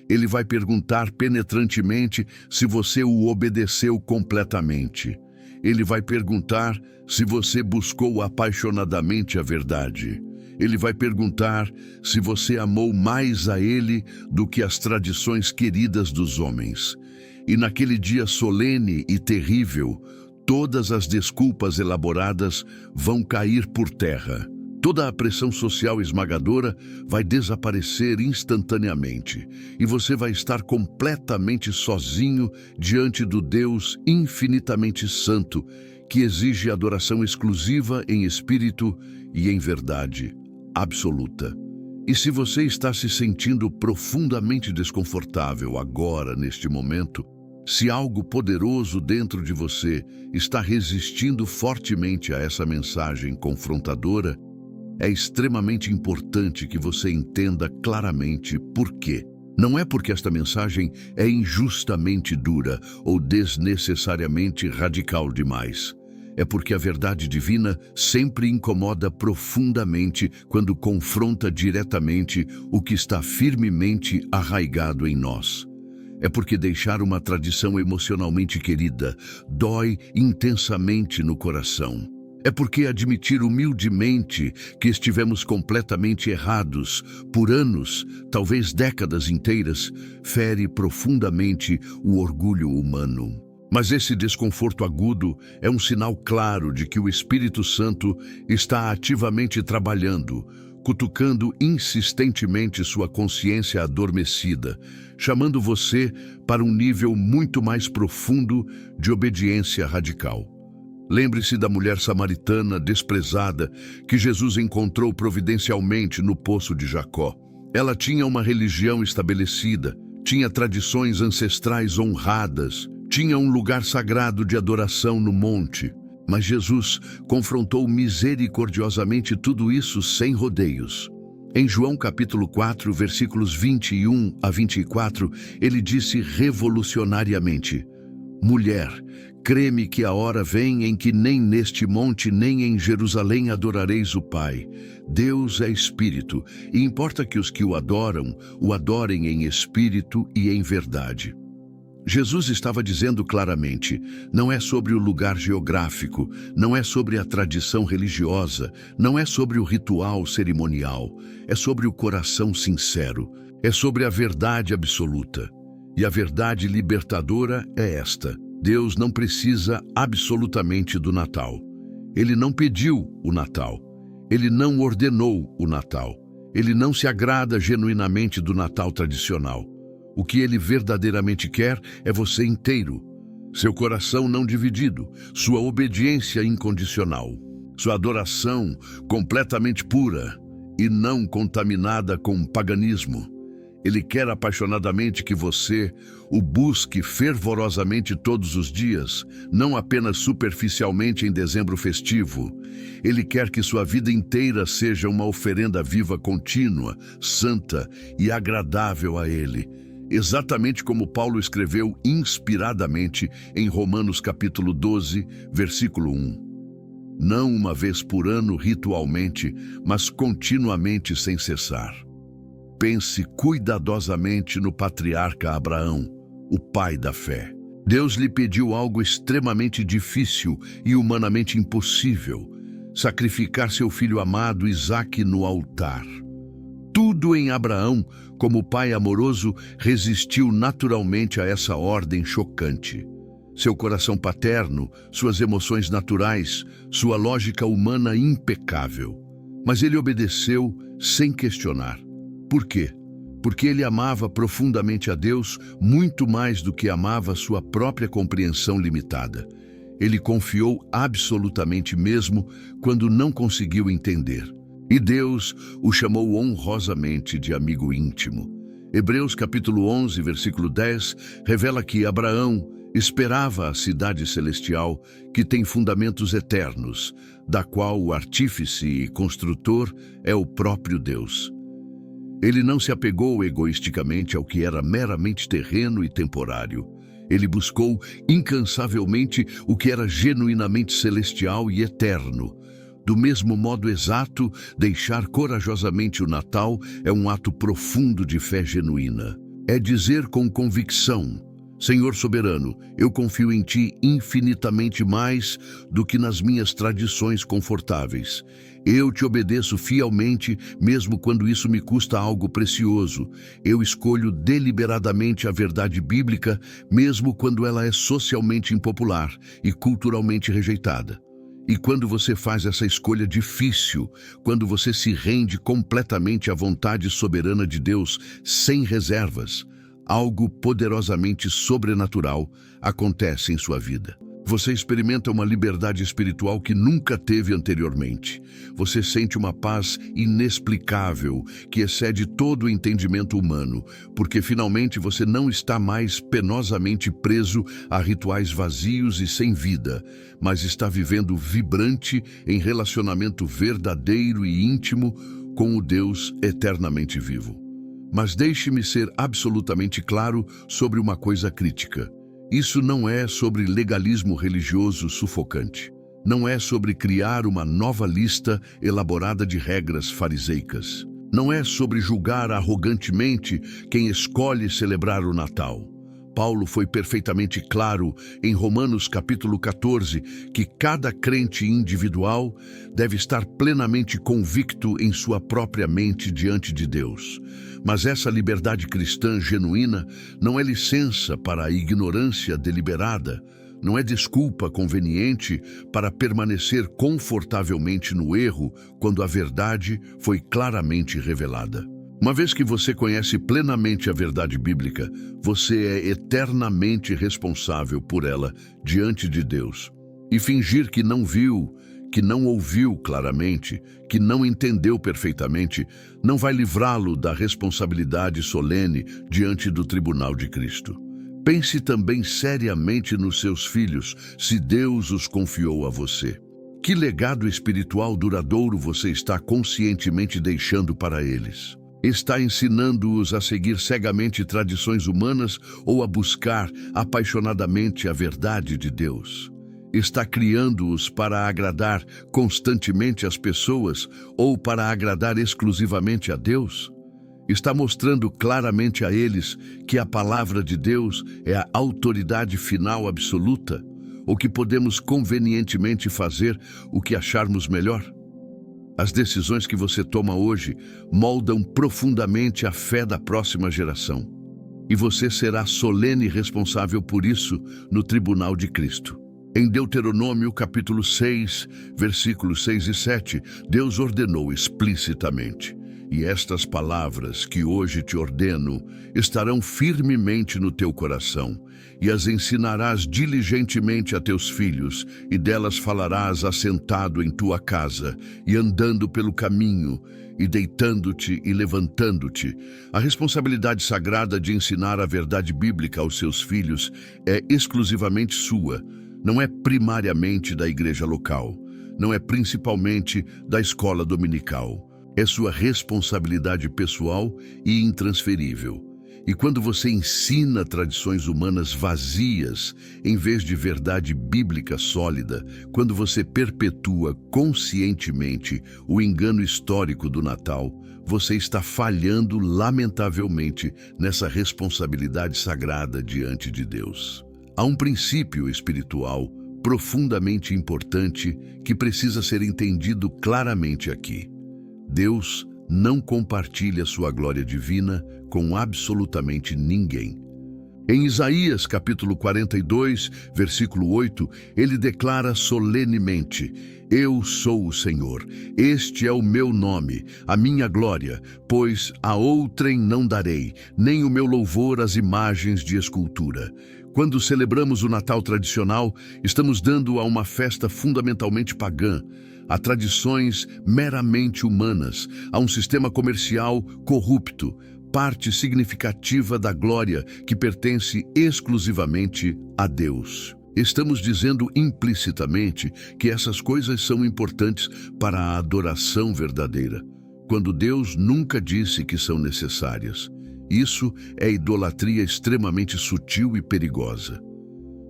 Ele vai perguntar penetrantemente se você o obedeceu completamente. Ele vai perguntar se você buscou apaixonadamente a verdade. Ele vai perguntar se você amou mais a Ele do que as tradições queridas dos homens. E naquele dia solene e terrível, todas as desculpas elaboradas vão cair por terra. Toda a pressão social esmagadora vai desaparecer instantaneamente e você vai estar completamente sozinho diante do Deus infinitamente santo, que exige adoração exclusiva em espírito e em verdade absoluta. E se você está se sentindo profundamente desconfortável agora, neste momento, se algo poderoso dentro de você está resistindo fortemente a essa mensagem confrontadora, é extremamente importante que você entenda claramente por quê. Não é porque esta mensagem é injustamente dura ou desnecessariamente radical demais. É porque a verdade divina sempre incomoda profundamente quando confronta diretamente o que está firmemente arraigado em nós. É porque deixar uma tradição emocionalmente querida dói intensamente no coração. É porque admitir humildemente que estivemos completamente errados por anos, talvez décadas inteiras, fere profundamente o orgulho humano. Mas esse desconforto agudo é um sinal claro de que o Espírito Santo está ativamente trabalhando, cutucando insistentemente sua consciência adormecida, chamando você para um nível muito mais profundo de obediência radical. Lembre-se da mulher samaritana desprezada que Jesus encontrou providencialmente no poço de Jacó. Ela tinha uma religião estabelecida, tinha tradições ancestrais honradas, tinha um lugar sagrado de adoração no monte. Mas Jesus confrontou misericordiosamente tudo isso sem rodeios. Em João capítulo 4, versículos 21 a 24, ele disse revolucionariamente: Mulher, crê-me que a hora vem em que nem neste monte nem em Jerusalém adorareis o Pai. Deus é Espírito, e importa que os que o adorem em espírito e em verdade. Jesus estava dizendo claramente, não é sobre o lugar geográfico, não é sobre a tradição religiosa, não é sobre o ritual cerimonial, é sobre o coração sincero, é sobre a verdade absoluta. E a verdade libertadora é esta: Deus não precisa absolutamente do Natal. Ele não pediu o Natal. Ele não ordenou o Natal. Ele não se agrada genuinamente do Natal tradicional. O que ele verdadeiramente quer é você inteiro, seu coração não dividido, sua obediência incondicional, sua adoração completamente pura e não contaminada com paganismo. Ele quer apaixonadamente que você o busque fervorosamente todos os dias, não apenas superficialmente em dezembro festivo. Ele quer que sua vida inteira seja uma oferenda viva contínua, santa e agradável a Ele. Exatamente como Paulo escreveu inspiradamente em Romanos capítulo 12, versículo 1. Não uma vez por ano ritualmente, mas continuamente sem cessar. Pense cuidadosamente no patriarca Abraão, o pai da fé. Deus lhe pediu algo extremamente difícil e humanamente impossível: sacrificar seu filho amado Isaque no altar. Tudo em Abraão, como pai amoroso, resistiu naturalmente a essa ordem chocante. Seu coração paterno, suas emoções naturais, sua lógica humana impecável. Mas ele obedeceu sem questionar. Por quê? Porque ele amava profundamente a Deus muito mais do que amava sua própria compreensão limitada. Ele confiou absolutamente mesmo quando não conseguiu entender. E Deus o chamou honrosamente de amigo íntimo. Hebreus capítulo 11, versículo 10, revela que Abraão esperava a cidade celestial que tem fundamentos eternos, da qual o artífice e construtor é o próprio Deus. Ele não se apegou egoisticamente ao que era meramente terreno e temporário. Ele buscou incansavelmente o que era genuinamente celestial e eterno. Do mesmo modo exato, deixar corajosamente o Natal é um ato profundo de fé genuína. É dizer com convicção: Senhor soberano, eu confio em Ti infinitamente mais do que nas minhas tradições confortáveis. Eu te obedeço fielmente, mesmo quando isso me custa algo precioso. Eu escolho deliberadamente a verdade bíblica, mesmo quando ela é socialmente impopular e culturalmente rejeitada. E quando você faz essa escolha difícil, quando você se rende completamente à vontade soberana de Deus, sem reservas, algo poderosamente sobrenatural acontece em sua vida. Você experimenta uma liberdade espiritual que nunca teve anteriormente. Você sente uma paz inexplicável que excede todo o entendimento humano, porque finalmente você não está mais penosamente preso a rituais vazios e sem vida, mas está vivendo vibrante em relacionamento verdadeiro e íntimo com o Deus eternamente vivo. Mas deixe-me ser absolutamente claro sobre uma coisa crítica. Isso não é sobre legalismo religioso sufocante. Não é sobre criar uma nova lista elaborada de regras fariseicas. Não é sobre julgar arrogantemente quem escolhe celebrar o Natal. Paulo foi perfeitamente claro em Romanos capítulo 14 que cada crente individual deve estar plenamente convicto em sua própria mente diante de Deus. Mas essa liberdade cristã genuína não é licença para a ignorância deliberada. não é desculpa conveniente para permanecer confortavelmente no erro quando a verdade foi claramente revelada. Uma vez que você conhece plenamente a verdade bíblica, você é eternamente responsável por ela diante de Deus. E fingir que não viu, que não ouviu claramente, que não entendeu perfeitamente, não vai livrá-lo da responsabilidade solene diante do tribunal de Cristo. Pense também seriamente nos seus filhos, se Deus os confiou a você. Que legado espiritual duradouro você está conscientemente deixando para eles? Está ensinando-os a seguir cegamente tradições humanas ou a buscar apaixonadamente a verdade de Deus? Está criando-os para agradar constantemente as pessoas ou para agradar exclusivamente a Deus? Está mostrando claramente a eles que a palavra de Deus é a autoridade final absoluta, ou que podemos convenientemente fazer o que acharmos melhor? As decisões que você toma hoje moldam profundamente a fé da próxima geração, e você será solene responsável por isso no tribunal de Cristo. Em Deuteronômio capítulo 6, versículos 6 e 7, Deus ordenou explicitamente: "E estas palavras que hoje te ordeno estarão firmemente no teu coração, e as ensinarás diligentemente a teus filhos, e delas falarás assentado em tua casa, e andando pelo caminho, e deitando-te e levantando-te." A responsabilidade sagrada de ensinar a verdade bíblica aos seus filhos é exclusivamente sua. Não é primariamente da igreja local, não é principalmente da escola dominical. É sua responsabilidade pessoal e intransferível. E quando você ensina tradições humanas vazias, em vez de verdade bíblica sólida, quando você perpetua conscientemente o engano histórico do Natal, você está falhando lamentavelmente nessa responsabilidade sagrada diante de Deus. Há um princípio espiritual profundamente importante que precisa ser entendido claramente aqui. Deus não compartilha sua glória divina com absolutamente ninguém. Em Isaías capítulo 42, versículo 8, ele declara solenemente: "Eu sou o Senhor, este é o meu nome, a minha glória, pois a outrem não darei, nem o meu louvor às imagens de escultura." Quando celebramos o Natal tradicional, estamos dando a uma festa fundamentalmente pagã, a tradições meramente humanas, a um sistema comercial corrupto, parte significativa da glória que pertence exclusivamente a Deus. Estamos dizendo implicitamente que essas coisas são importantes para a adoração verdadeira, quando Deus nunca disse que são necessárias. Isso é idolatria extremamente sutil e perigosa.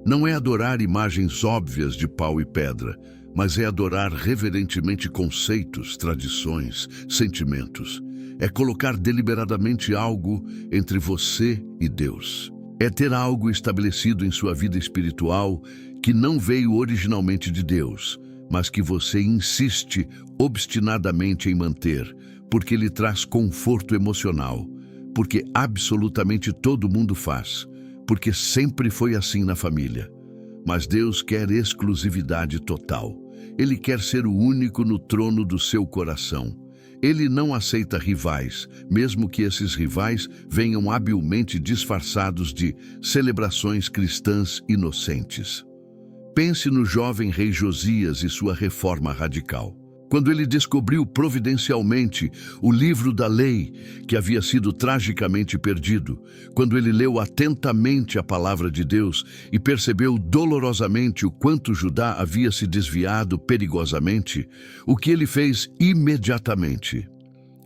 Não é adorar imagens óbvias de pau e pedra, mas é adorar reverentemente conceitos, tradições, sentimentos. É colocar deliberadamente algo entre você e Deus. É ter algo estabelecido em sua vida espiritual que não veio originalmente de Deus, mas que você insiste obstinadamente em manter, porque lhe traz conforto emocional, porque absolutamente todo mundo faz, porque sempre foi assim na família. Mas Deus quer exclusividade total. Ele quer ser o único no trono do seu coração. Ele não aceita rivais, mesmo que esses rivais venham habilmente disfarçados de celebrações cristãs inocentes. Pense no jovem rei Josias e sua reforma radical. Quando ele descobriu providencialmente o livro da lei, que havia sido tragicamente perdido, quando ele leu atentamente a palavra de Deus e percebeu dolorosamente o quanto Judá havia se desviado perigosamente, o que ele fez imediatamente?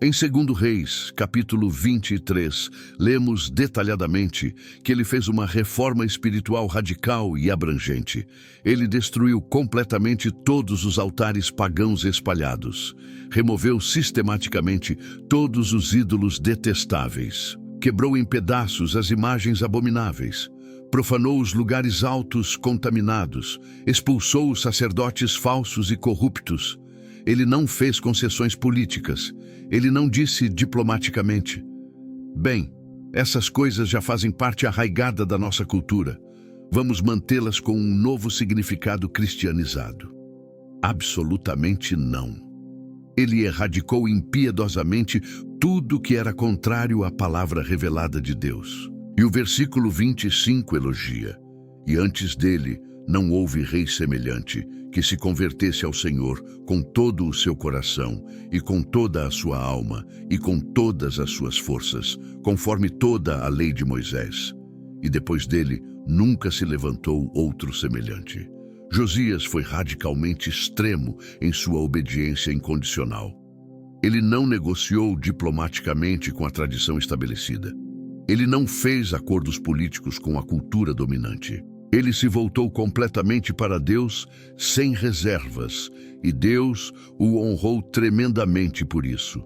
Em 2 Reis, capítulo 23, lemos detalhadamente que ele fez uma reforma espiritual radical e abrangente. Ele destruiu completamente todos os altares pagãos espalhados. Removeu sistematicamente todos os ídolos detestáveis. Quebrou em pedaços as imagens abomináveis. Profanou os lugares altos contaminados. Expulsou os sacerdotes falsos e corruptos. Ele não fez concessões políticas. Ele não disse diplomaticamente: "Bem, essas coisas já fazem parte arraigada da nossa cultura. Vamos mantê-las com um novo significado cristianizado? Absolutamente não. Ele erradicou impiedosamente tudo que era contrário à palavra revelada de Deus. E o versículo 25 elogia: e antes dele não houve rei semelhante, que se convertesse ao Senhor com todo o seu coração, e com toda a sua alma, e com todas as suas forças, conforme toda a lei de Moisés. E depois dele nunca se levantou outro semelhante. Josias foi radicalmente extremo em sua obediência incondicional. Ele não negociou diplomaticamente com a tradição estabelecida. Ele não fez acordos políticos com a cultura dominante. Ele se voltou completamente para Deus sem reservas, e Deus o honrou tremendamente por isso.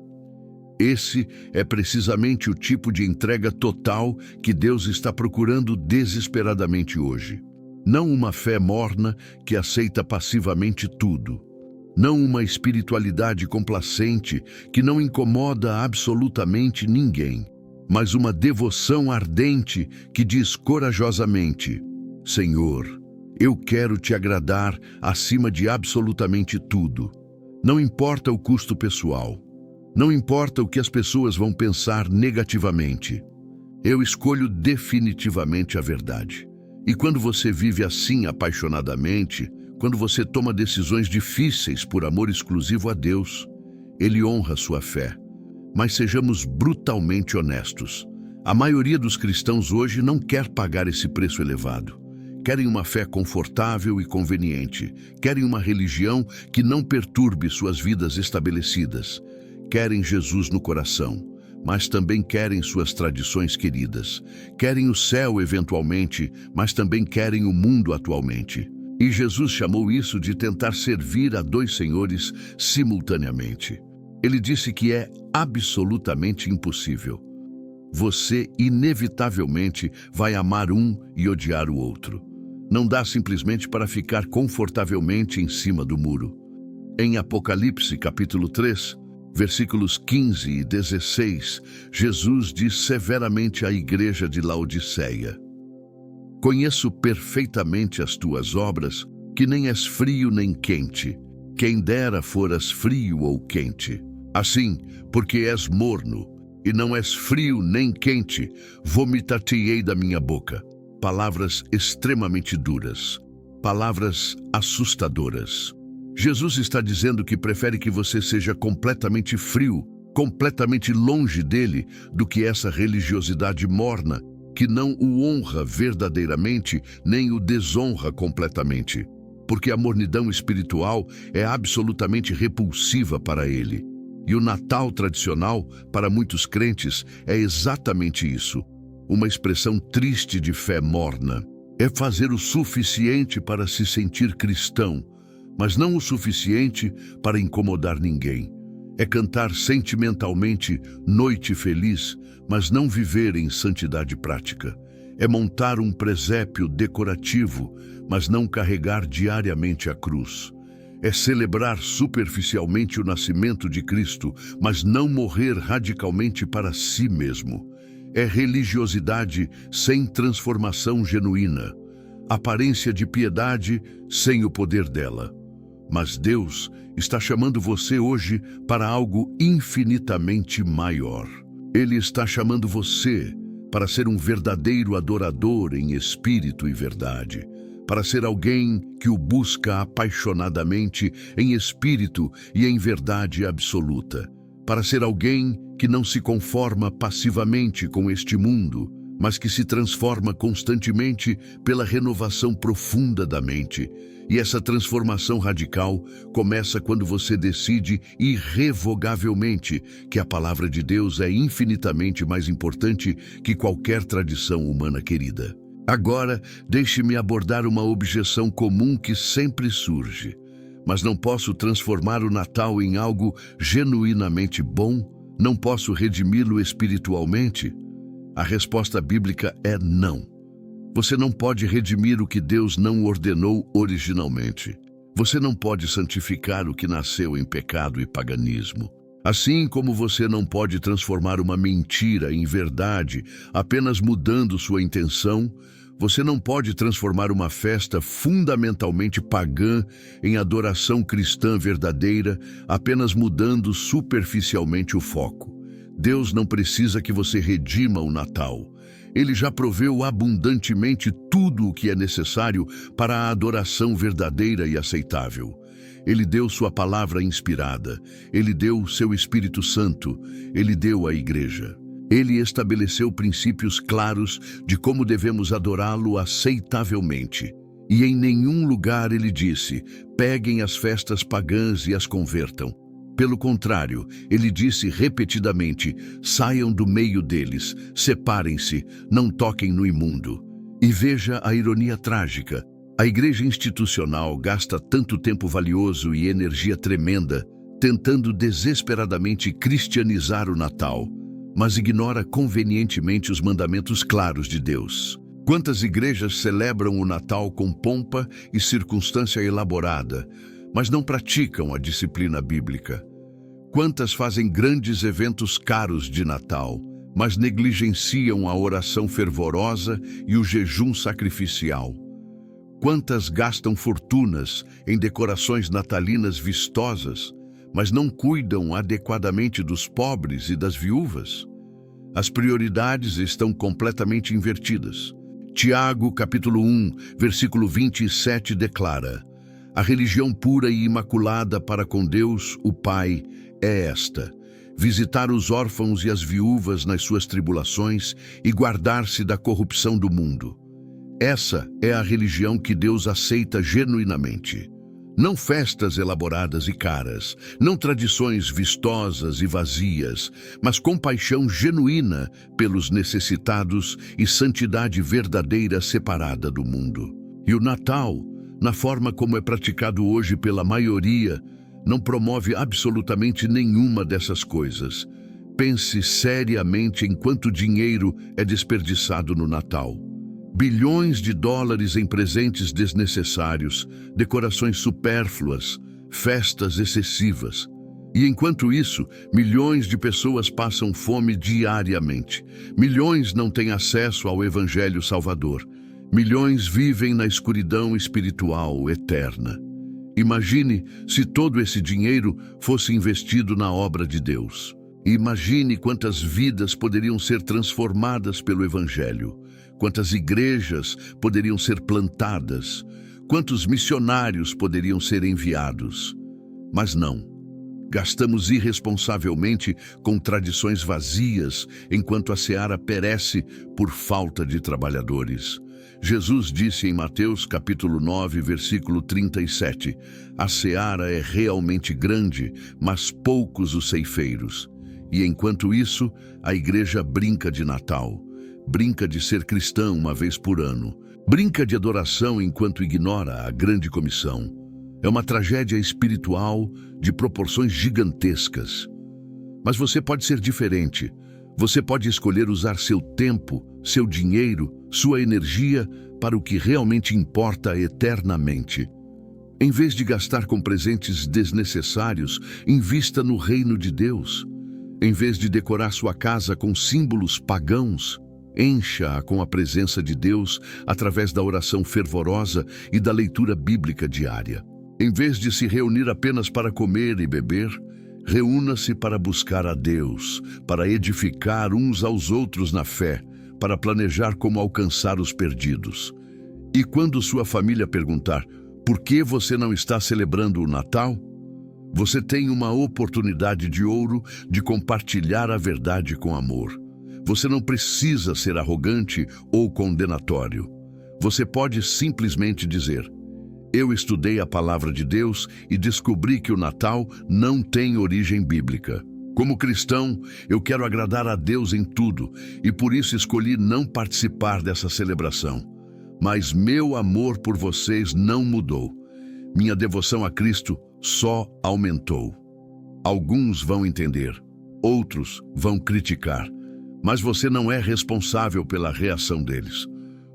Esse é precisamente o tipo de entrega total que Deus está procurando desesperadamente hoje. Não uma fé morna que aceita passivamente tudo. Não uma espiritualidade complacente que não incomoda absolutamente ninguém, mas uma devoção ardente que diz corajosamente: Senhor, eu quero te agradar acima de absolutamente tudo. Não importa o custo pessoal. Não importa o que as pessoas vão pensar negativamente. Eu escolho definitivamente a verdade. E quando você vive assim apaixonadamente, quando você toma decisões difíceis por amor exclusivo a Deus, Ele honra sua fé. Mas sejamos brutalmente honestos. A maioria dos cristãos hoje não quer pagar esse preço elevado. Querem uma fé confortável e conveniente. Querem uma religião que não perturbe suas vidas estabelecidas. Querem Jesus no coração, mas também querem suas tradições queridas. Querem o céu eventualmente, mas também querem o mundo atualmente. E Jesus chamou isso de tentar servir a dois senhores simultaneamente. Ele disse que é absolutamente impossível. Você inevitavelmente vai amar um e odiar o outro. Não dá simplesmente para ficar confortavelmente em cima do muro. Em Apocalipse, capítulo 3, versículos 15 e 16, Jesus diz severamente à igreja de Laodiceia: Conheço perfeitamente as tuas obras, que nem és frio nem quente. Quem dera foras frio ou quente. Assim, porque és morno, e não és frio nem quente, vomitar-te-ei da minha boca. Palavras extremamente duras, palavras assustadoras. Jesus está dizendo que prefere que você seja completamente frio, completamente longe dele, do que essa religiosidade morna, que não o honra verdadeiramente, nem o desonra completamente. Porque a mornidão espiritual é absolutamente repulsiva para ele. E o Natal tradicional, para muitos crentes, é exatamente isso. Uma expressão triste de fé morna. É fazer o suficiente para se sentir cristão, mas não o suficiente para incomodar ninguém. É cantar sentimentalmente Noite Feliz, mas não viver em santidade prática. É montar um presépio decorativo, mas não carregar diariamente a cruz. É celebrar superficialmente o nascimento de Cristo, mas não morrer radicalmente para si mesmo. É religiosidade sem transformação genuína. Aparência de piedade sem o poder dela. Mas Deus está chamando você hoje para algo infinitamente maior. Ele está chamando você para ser um verdadeiro adorador em espírito e verdade, para ser alguém que o busca apaixonadamente em espírito e em verdade absoluta, para ser alguém que não se conforma passivamente com este mundo, mas que se transforma constantemente pela renovação profunda da mente. E essa transformação radical começa quando você decide irrevogavelmente que a palavra de Deus é infinitamente mais importante que qualquer tradição humana querida. Agora, deixe-me abordar uma objeção comum que sempre surge. Mas não posso transformar o Natal em algo genuinamente bom? Não posso redimi-lo espiritualmente? A resposta bíblica é não. Você não pode redimir o que Deus não ordenou originalmente. Você não pode santificar o que nasceu em pecado e paganismo. Assim como você não pode transformar uma mentira em verdade apenas mudando sua intenção, Você não pode transformar uma festa fundamentalmente pagã em adoração cristã verdadeira apenas mudando superficialmente o foco. Deus não precisa que você redima o Natal. Ele já proveu abundantemente tudo o que é necessário para a adoração verdadeira e aceitável. Ele deu sua palavra inspirada, ele deu seu Espírito Santo, ele deu a igreja. Ele estabeleceu princípios claros de como devemos adorá-lo aceitavelmente. E em nenhum lugar ele disse, peguem as festas pagãs e as convertam. Pelo contrário, ele disse repetidamente, saiam do meio deles, separem-se, não toquem no imundo. E veja a ironia trágica. A igreja institucional gasta tanto tempo valioso e energia tremenda tentando desesperadamente cristianizar o Natal, mas ignora convenientemente os mandamentos claros de Deus. Quantas igrejas celebram o Natal com pompa e circunstância elaborada, mas não praticam a disciplina bíblica? Quantas fazem grandes eventos caros de Natal, mas negligenciam a oração fervorosa e o jejum sacrificial? Quantas gastam fortunas em decorações natalinas vistosas, mas não cuidam adequadamente dos pobres e das viúvas? As prioridades estão completamente invertidas. Tiago, capítulo 1, versículo 27 declara: a religião pura e imaculada para com Deus, o Pai, é esta: visitar os órfãos e as viúvas nas suas tribulações e guardar-se da corrupção do mundo. Essa é a religião que Deus aceita genuinamente. Não festas elaboradas e caras, não tradições vistosas e vazias, mas compaixão genuína pelos necessitados e santidade verdadeira separada do mundo. E o Natal, na forma como é praticado hoje pela maioria, não promove absolutamente nenhuma dessas coisas. Pense seriamente em quanto dinheiro é desperdiçado no Natal. Bilhões de dólares em presentes desnecessários, decorações supérfluas, festas excessivas. E enquanto isso, milhões de pessoas passam fome diariamente. Milhões não têm acesso ao Evangelho Salvador. Milhões vivem na escuridão espiritual eterna. Imagine se todo esse dinheiro fosse investido na obra de Deus. Imagine quantas vidas poderiam ser transformadas pelo Evangelho. Quantas igrejas poderiam ser plantadas, quantos missionários poderiam ser enviados. Mas não, gastamos irresponsavelmente com tradições vazias, enquanto a seara perece por falta de trabalhadores. Jesus disse em Mateus capítulo 9, versículo 37, a seara é realmente grande, mas poucos os ceifeiros. E enquanto isso, a igreja brinca de Natal. Brinca de ser cristão uma vez por ano. Brinca de adoração enquanto ignora a grande comissão. É uma tragédia espiritual de proporções gigantescas. Mas você pode ser diferente. Você pode escolher usar seu tempo, seu dinheiro, sua energia para o que realmente importa eternamente. Em vez de gastar com presentes desnecessários, invista no reino de Deus. Em vez de decorar sua casa com símbolos pagãos, encha-a com a presença de Deus através da oração fervorosa e da leitura bíblica diária. Em vez de se reunir apenas para comer e beber, reúna-se para buscar a Deus, para edificar uns aos outros na fé, para planejar como alcançar os perdidos. E quando sua família perguntar por que você não está celebrando o Natal, você tem uma oportunidade de ouro de compartilhar a verdade com amor. Você não precisa ser arrogante ou condenatório. Você pode simplesmente dizer: eu estudei a palavra de Deus e descobri que o Natal não tem origem bíblica. Como cristão, eu quero agradar a Deus em tudo e por isso escolhi não participar dessa celebração. Mas meu amor por vocês não mudou. Minha devoção a Cristo só aumentou. Alguns vão entender, outros vão criticar. Mas você não é responsável pela reação deles.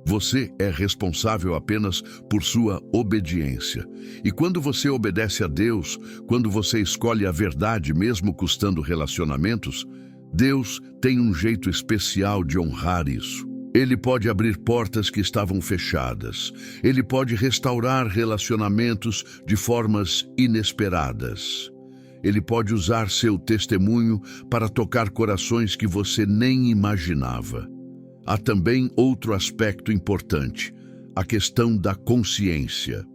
Você é responsável apenas por sua obediência. E quando você obedece a Deus, quando você escolhe a verdade mesmo custando relacionamentos, Deus tem um jeito especial de honrar isso. Ele pode abrir portas que estavam fechadas. Ele pode restaurar relacionamentos de formas inesperadas. Ele pode usar seu testemunho para tocar corações que você nem imaginava. Há também outro aspecto importante, a questão da consciência.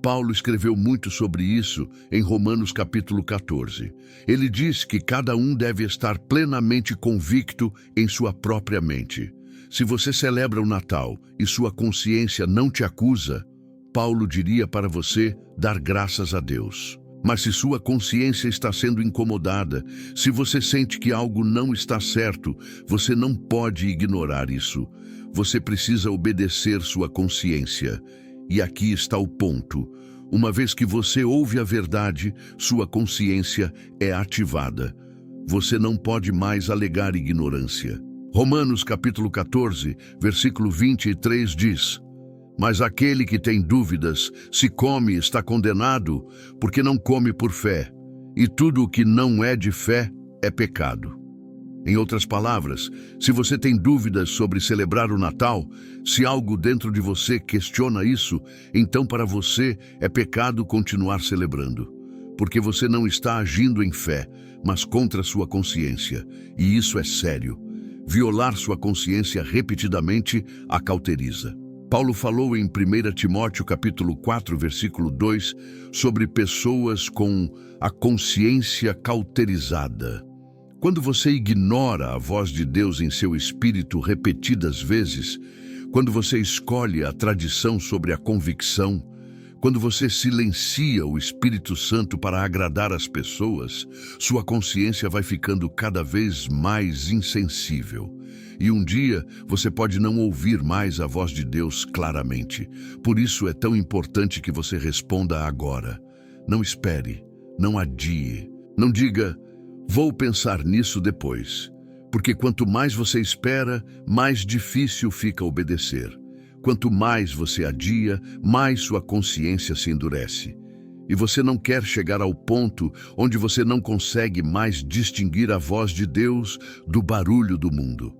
Paulo escreveu muito sobre isso em Romanos capítulo 14. Ele diz que cada um deve estar plenamente convicto em sua própria mente. Se você celebra o Natal e sua consciência não te acusa, Paulo diria para você dar graças a Deus. Mas se sua consciência está sendo incomodada, se você sente que algo não está certo, você não pode ignorar isso. Você precisa obedecer sua consciência. E aqui está o ponto. Uma vez que você ouve a verdade, sua consciência é ativada. Você não pode mais alegar ignorância. Romanos capítulo 14, versículo 23 diz: Mas aquele que tem dúvidas, se come, está condenado, porque não come por fé, e tudo o que não é de fé é pecado. Em outras palavras, se você tem dúvidas sobre celebrar o Natal, se algo dentro de você questiona isso, então para você é pecado continuar celebrando, porque você não está agindo em fé, mas contra sua consciência, e isso é sério. Violar sua consciência repetidamente a cauteriza. Paulo falou em 1 Timóteo capítulo 4, versículo 2, sobre pessoas com a consciência cauterizada. Quando você ignora a voz de Deus em seu espírito repetidas vezes, quando você escolhe a tradição sobre a convicção, quando você silencia o Espírito Santo para agradar as pessoas, sua consciência vai ficando cada vez mais insensível. E um dia você pode não ouvir mais a voz de Deus claramente. Por isso é tão importante que você responda agora. Não espere, não adie, não diga, vou pensar nisso depois. Porque quanto mais você espera, mais difícil fica obedecer. Quanto mais você adia, mais sua consciência se endurece. E você não quer chegar ao ponto onde você não consegue mais distinguir a voz de Deus do barulho do mundo.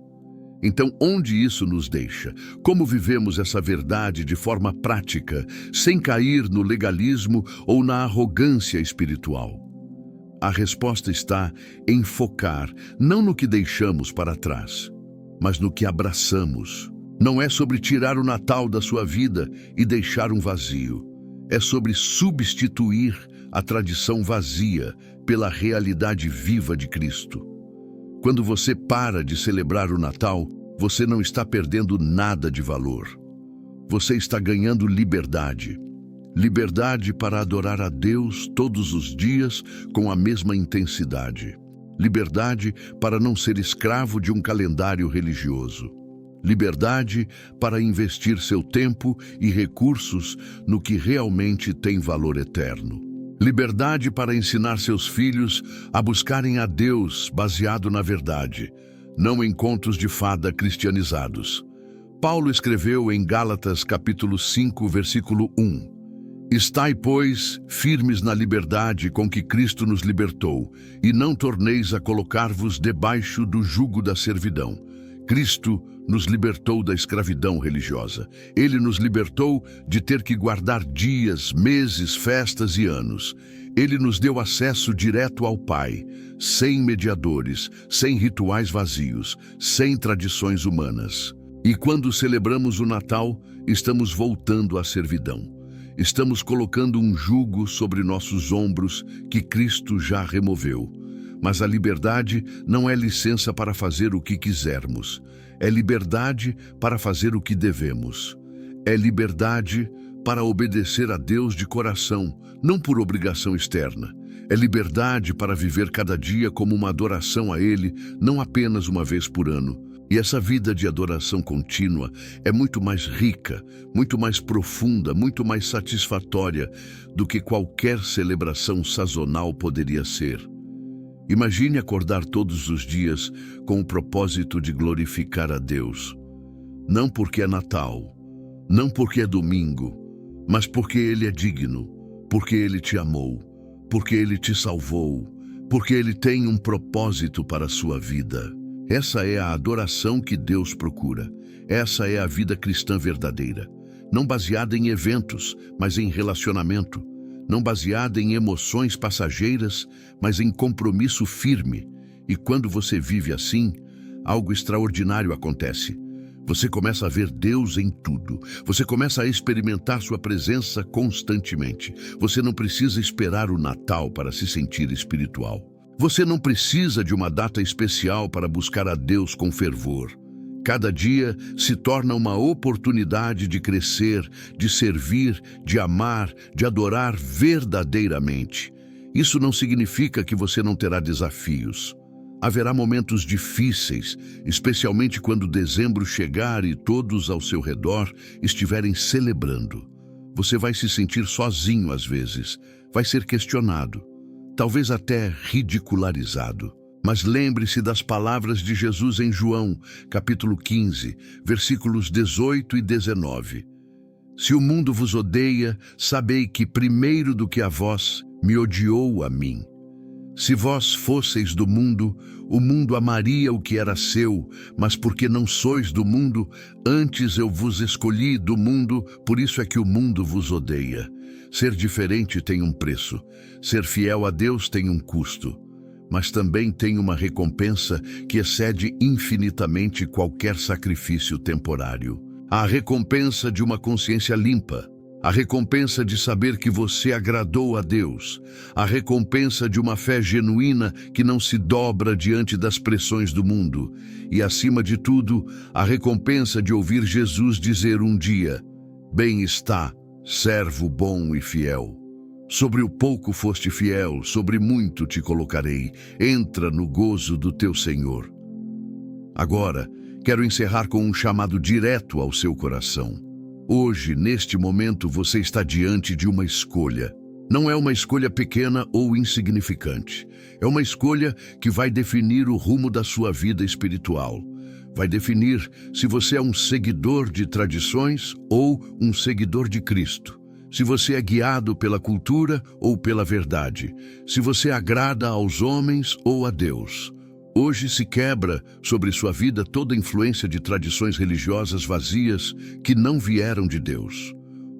Então, onde isso nos deixa? Como vivemos essa verdade de forma prática, sem cair no legalismo ou na arrogância espiritual? A resposta está em focar não no que deixamos para trás, mas no que abraçamos. Não é sobre tirar o Natal da sua vida e deixar um vazio. É sobre substituir a tradição vazia pela realidade viva de Cristo. Quando você para de celebrar o Natal, você não está perdendo nada de valor. Você está ganhando liberdade. Liberdade para adorar a Deus todos os dias com a mesma intensidade. Liberdade para não ser escravo de um calendário religioso. Liberdade para investir seu tempo e recursos no que realmente tem valor eterno. Liberdade para ensinar seus filhos a buscarem a Deus baseado na verdade, não em contos de fada cristianizados. Paulo escreveu em Gálatas capítulo 5, versículo 1: Estai, pois, firmes na liberdade com que Cristo nos libertou, e não torneis a colocar-vos debaixo do jugo da servidão. Cristo nos libertou da escravidão religiosa. Ele nos libertou de ter que guardar dias, meses, festas e anos. Ele nos deu acesso direto ao Pai, sem mediadores, sem rituais vazios, sem tradições humanas. E quando celebramos o Natal, estamos voltando à servidão. Estamos colocando um jugo sobre nossos ombros que Cristo já removeu. Mas a liberdade não é licença para fazer o que quisermos. É liberdade para fazer o que devemos. É liberdade para obedecer a Deus de coração, não por obrigação externa. É liberdade para viver cada dia como uma adoração a Ele, não apenas uma vez por ano. E essa vida de adoração contínua é muito mais rica, muito mais profunda, muito mais satisfatória do que qualquer celebração sazonal poderia ser. Imagine acordar todos os dias com o propósito de glorificar a Deus. Não porque é Natal, não porque é domingo, mas porque Ele é digno, porque Ele te amou, porque Ele te salvou, porque Ele tem um propósito para a sua vida. Essa é a adoração que Deus procura. Essa é a vida cristã verdadeira. Não baseada em eventos, mas em relacionamento. Não baseada em emoções passageiras, mas em compromisso firme. E quando você vive assim, algo extraordinário acontece. Você começa a ver Deus em tudo. Você começa a experimentar sua presença constantemente. Você não precisa esperar o Natal para se sentir espiritual. Você não precisa de uma data especial para buscar a Deus com fervor. Cada dia se torna uma oportunidade de crescer, de servir, de amar, de adorar verdadeiramente. Isso não significa que você não terá desafios. Haverá momentos difíceis, especialmente quando dezembro chegar e todos ao seu redor estiverem celebrando. Você vai se sentir sozinho às vezes, vai ser questionado, talvez até ridicularizado. Mas lembre-se das palavras de Jesus em João, capítulo 15, versículos 18 e 19. Se o mundo vos odeia, sabei que primeiro do que a vós, me odiou a mim. Se vós fosseis do mundo, o mundo amaria o que era seu, mas porque não sois do mundo, antes eu vos escolhi do mundo, por isso é que o mundo vos odeia. Ser diferente tem um preço, ser fiel a Deus tem um custo, mas também tem uma recompensa que excede infinitamente qualquer sacrifício temporário. A recompensa de uma consciência limpa, a recompensa de saber que você agradou a Deus, a recompensa de uma fé genuína que não se dobra diante das pressões do mundo e, acima de tudo, a recompensa de ouvir Jesus dizer um dia: bem está, servo bom e fiel. Sobre o pouco foste fiel, sobre muito te colocarei. Entra no gozo do teu Senhor. Agora, quero encerrar com um chamado direto ao seu coração. Hoje, neste momento, você está diante de uma escolha. Não é uma escolha pequena ou insignificante. É uma escolha que vai definir o rumo da sua vida espiritual. Vai definir se você é um seguidor de tradições ou um seguidor de Cristo. Se você é guiado pela cultura ou pela verdade. Se você agrada aos homens ou a Deus. Hoje se quebra sobre sua vida toda influência de tradições religiosas vazias que não vieram de Deus.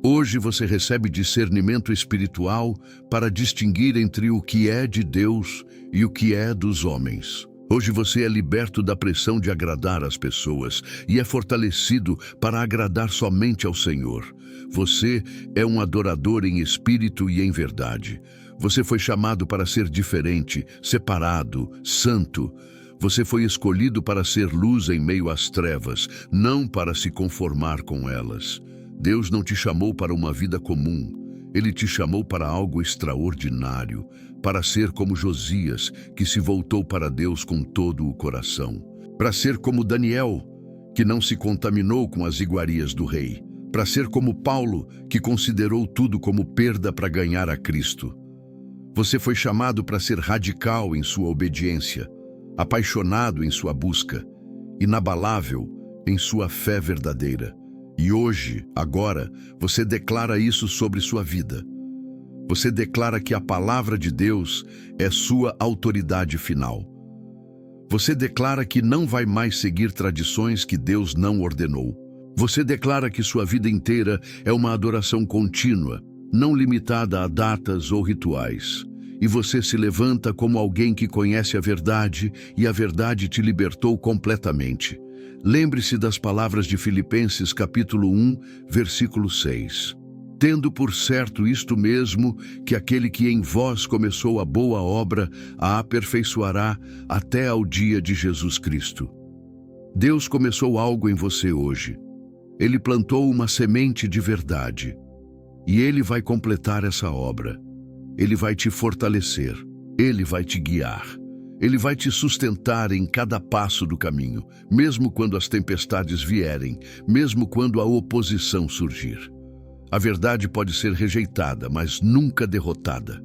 Hoje você recebe discernimento espiritual para distinguir entre o que é de Deus e o que é dos homens. Hoje você é liberto da pressão de agradar as pessoas e é fortalecido para agradar somente ao Senhor. Você é um adorador em espírito e em verdade. Você foi chamado para ser diferente, separado, santo. Você foi escolhido para ser luz em meio às trevas, não para se conformar com elas. Deus não te chamou para uma vida comum. Ele te chamou para algo extraordinário, para ser como Josias, que se voltou para Deus com todo o coração. Para ser como Daniel, que não se contaminou com as iguarias do rei. Para ser como Paulo, que considerou tudo como perda para ganhar a Cristo. Você foi chamado para ser radical em sua obediência, apaixonado em sua busca, inabalável em sua fé verdadeira. E hoje, agora, você declara isso sobre sua vida. Você declara que a palavra de Deus é sua autoridade final. Você declara que não vai mais seguir tradições que Deus não ordenou. Você declara que sua vida inteira é uma adoração contínua, não limitada a datas ou rituais. E você se levanta como alguém que conhece a verdade e a verdade te libertou completamente. Lembre-se das palavras de Filipenses capítulo 1, versículo 6. Tendo por certo isto mesmo, que aquele que em vós começou a boa obra, a aperfeiçoará até ao dia de Jesus Cristo. Deus começou algo em você hoje. Ele plantou uma semente de verdade. E Ele vai completar essa obra. Ele vai te fortalecer. Ele vai te guiar. Ele vai te sustentar em cada passo do caminho, mesmo quando as tempestades vierem, mesmo quando a oposição surgir. A verdade pode ser rejeitada, mas nunca derrotada.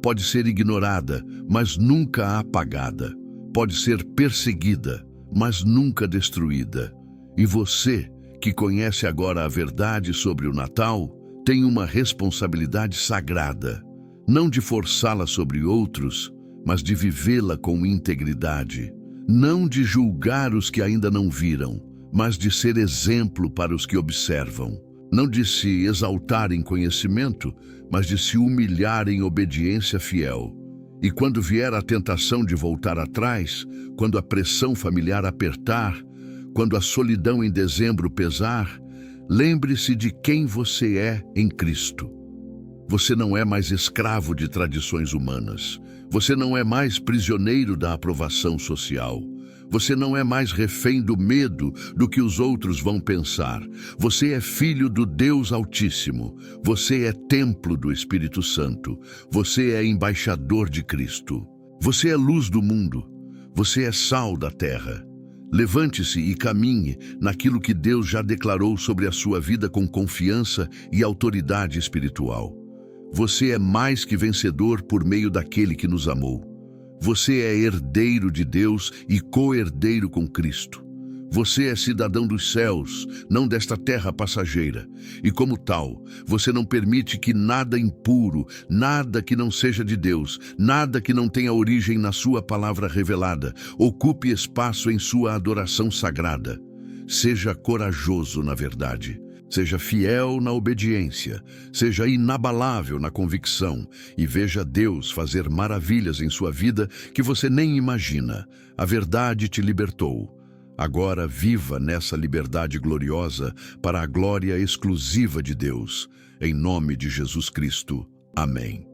Pode ser ignorada, mas nunca apagada. Pode ser perseguida, mas nunca destruída. E você, que conhece agora a verdade sobre o Natal, tem uma responsabilidade sagrada, não de forçá-la sobre outros, mas de vivê-la com integridade. não de julgar os que ainda não viram, mas de ser exemplo para os que observam, não de se exaltar em conhecimento, mas de se humilhar em obediência fiel. E quando vier a tentação de voltar atrás, quando a pressão familiar apertar, quando a solidão em dezembro pesar, lembre-se de quem você é em Cristo. Você não é mais escravo de tradições humanas. Você não é mais prisioneiro da aprovação social. Você não é mais refém do medo do que os outros vão pensar. Você é filho do Deus Altíssimo. Você é templo do Espírito Santo. Você é embaixador de Cristo. Você é luz do mundo. Você é sal da terra. Levante-se e caminhe naquilo que Deus já declarou sobre a sua vida com confiança e autoridade espiritual. Você é mais que vencedor por meio daquele que nos amou. Você é herdeiro de Deus e co-herdeiro com Cristo. Você é cidadão dos céus, não desta terra passageira. E como tal, você não permite que nada impuro, nada que não seja de Deus, nada que não tenha origem na sua palavra revelada, ocupe espaço em sua adoração sagrada. Seja corajoso na verdade. Seja fiel na obediência, seja inabalável na convicção e veja Deus fazer maravilhas em sua vida que você nem imagina. A verdade te libertou. Agora viva nessa liberdade gloriosa para a glória exclusiva de Deus. Em nome de Jesus Cristo. Amém.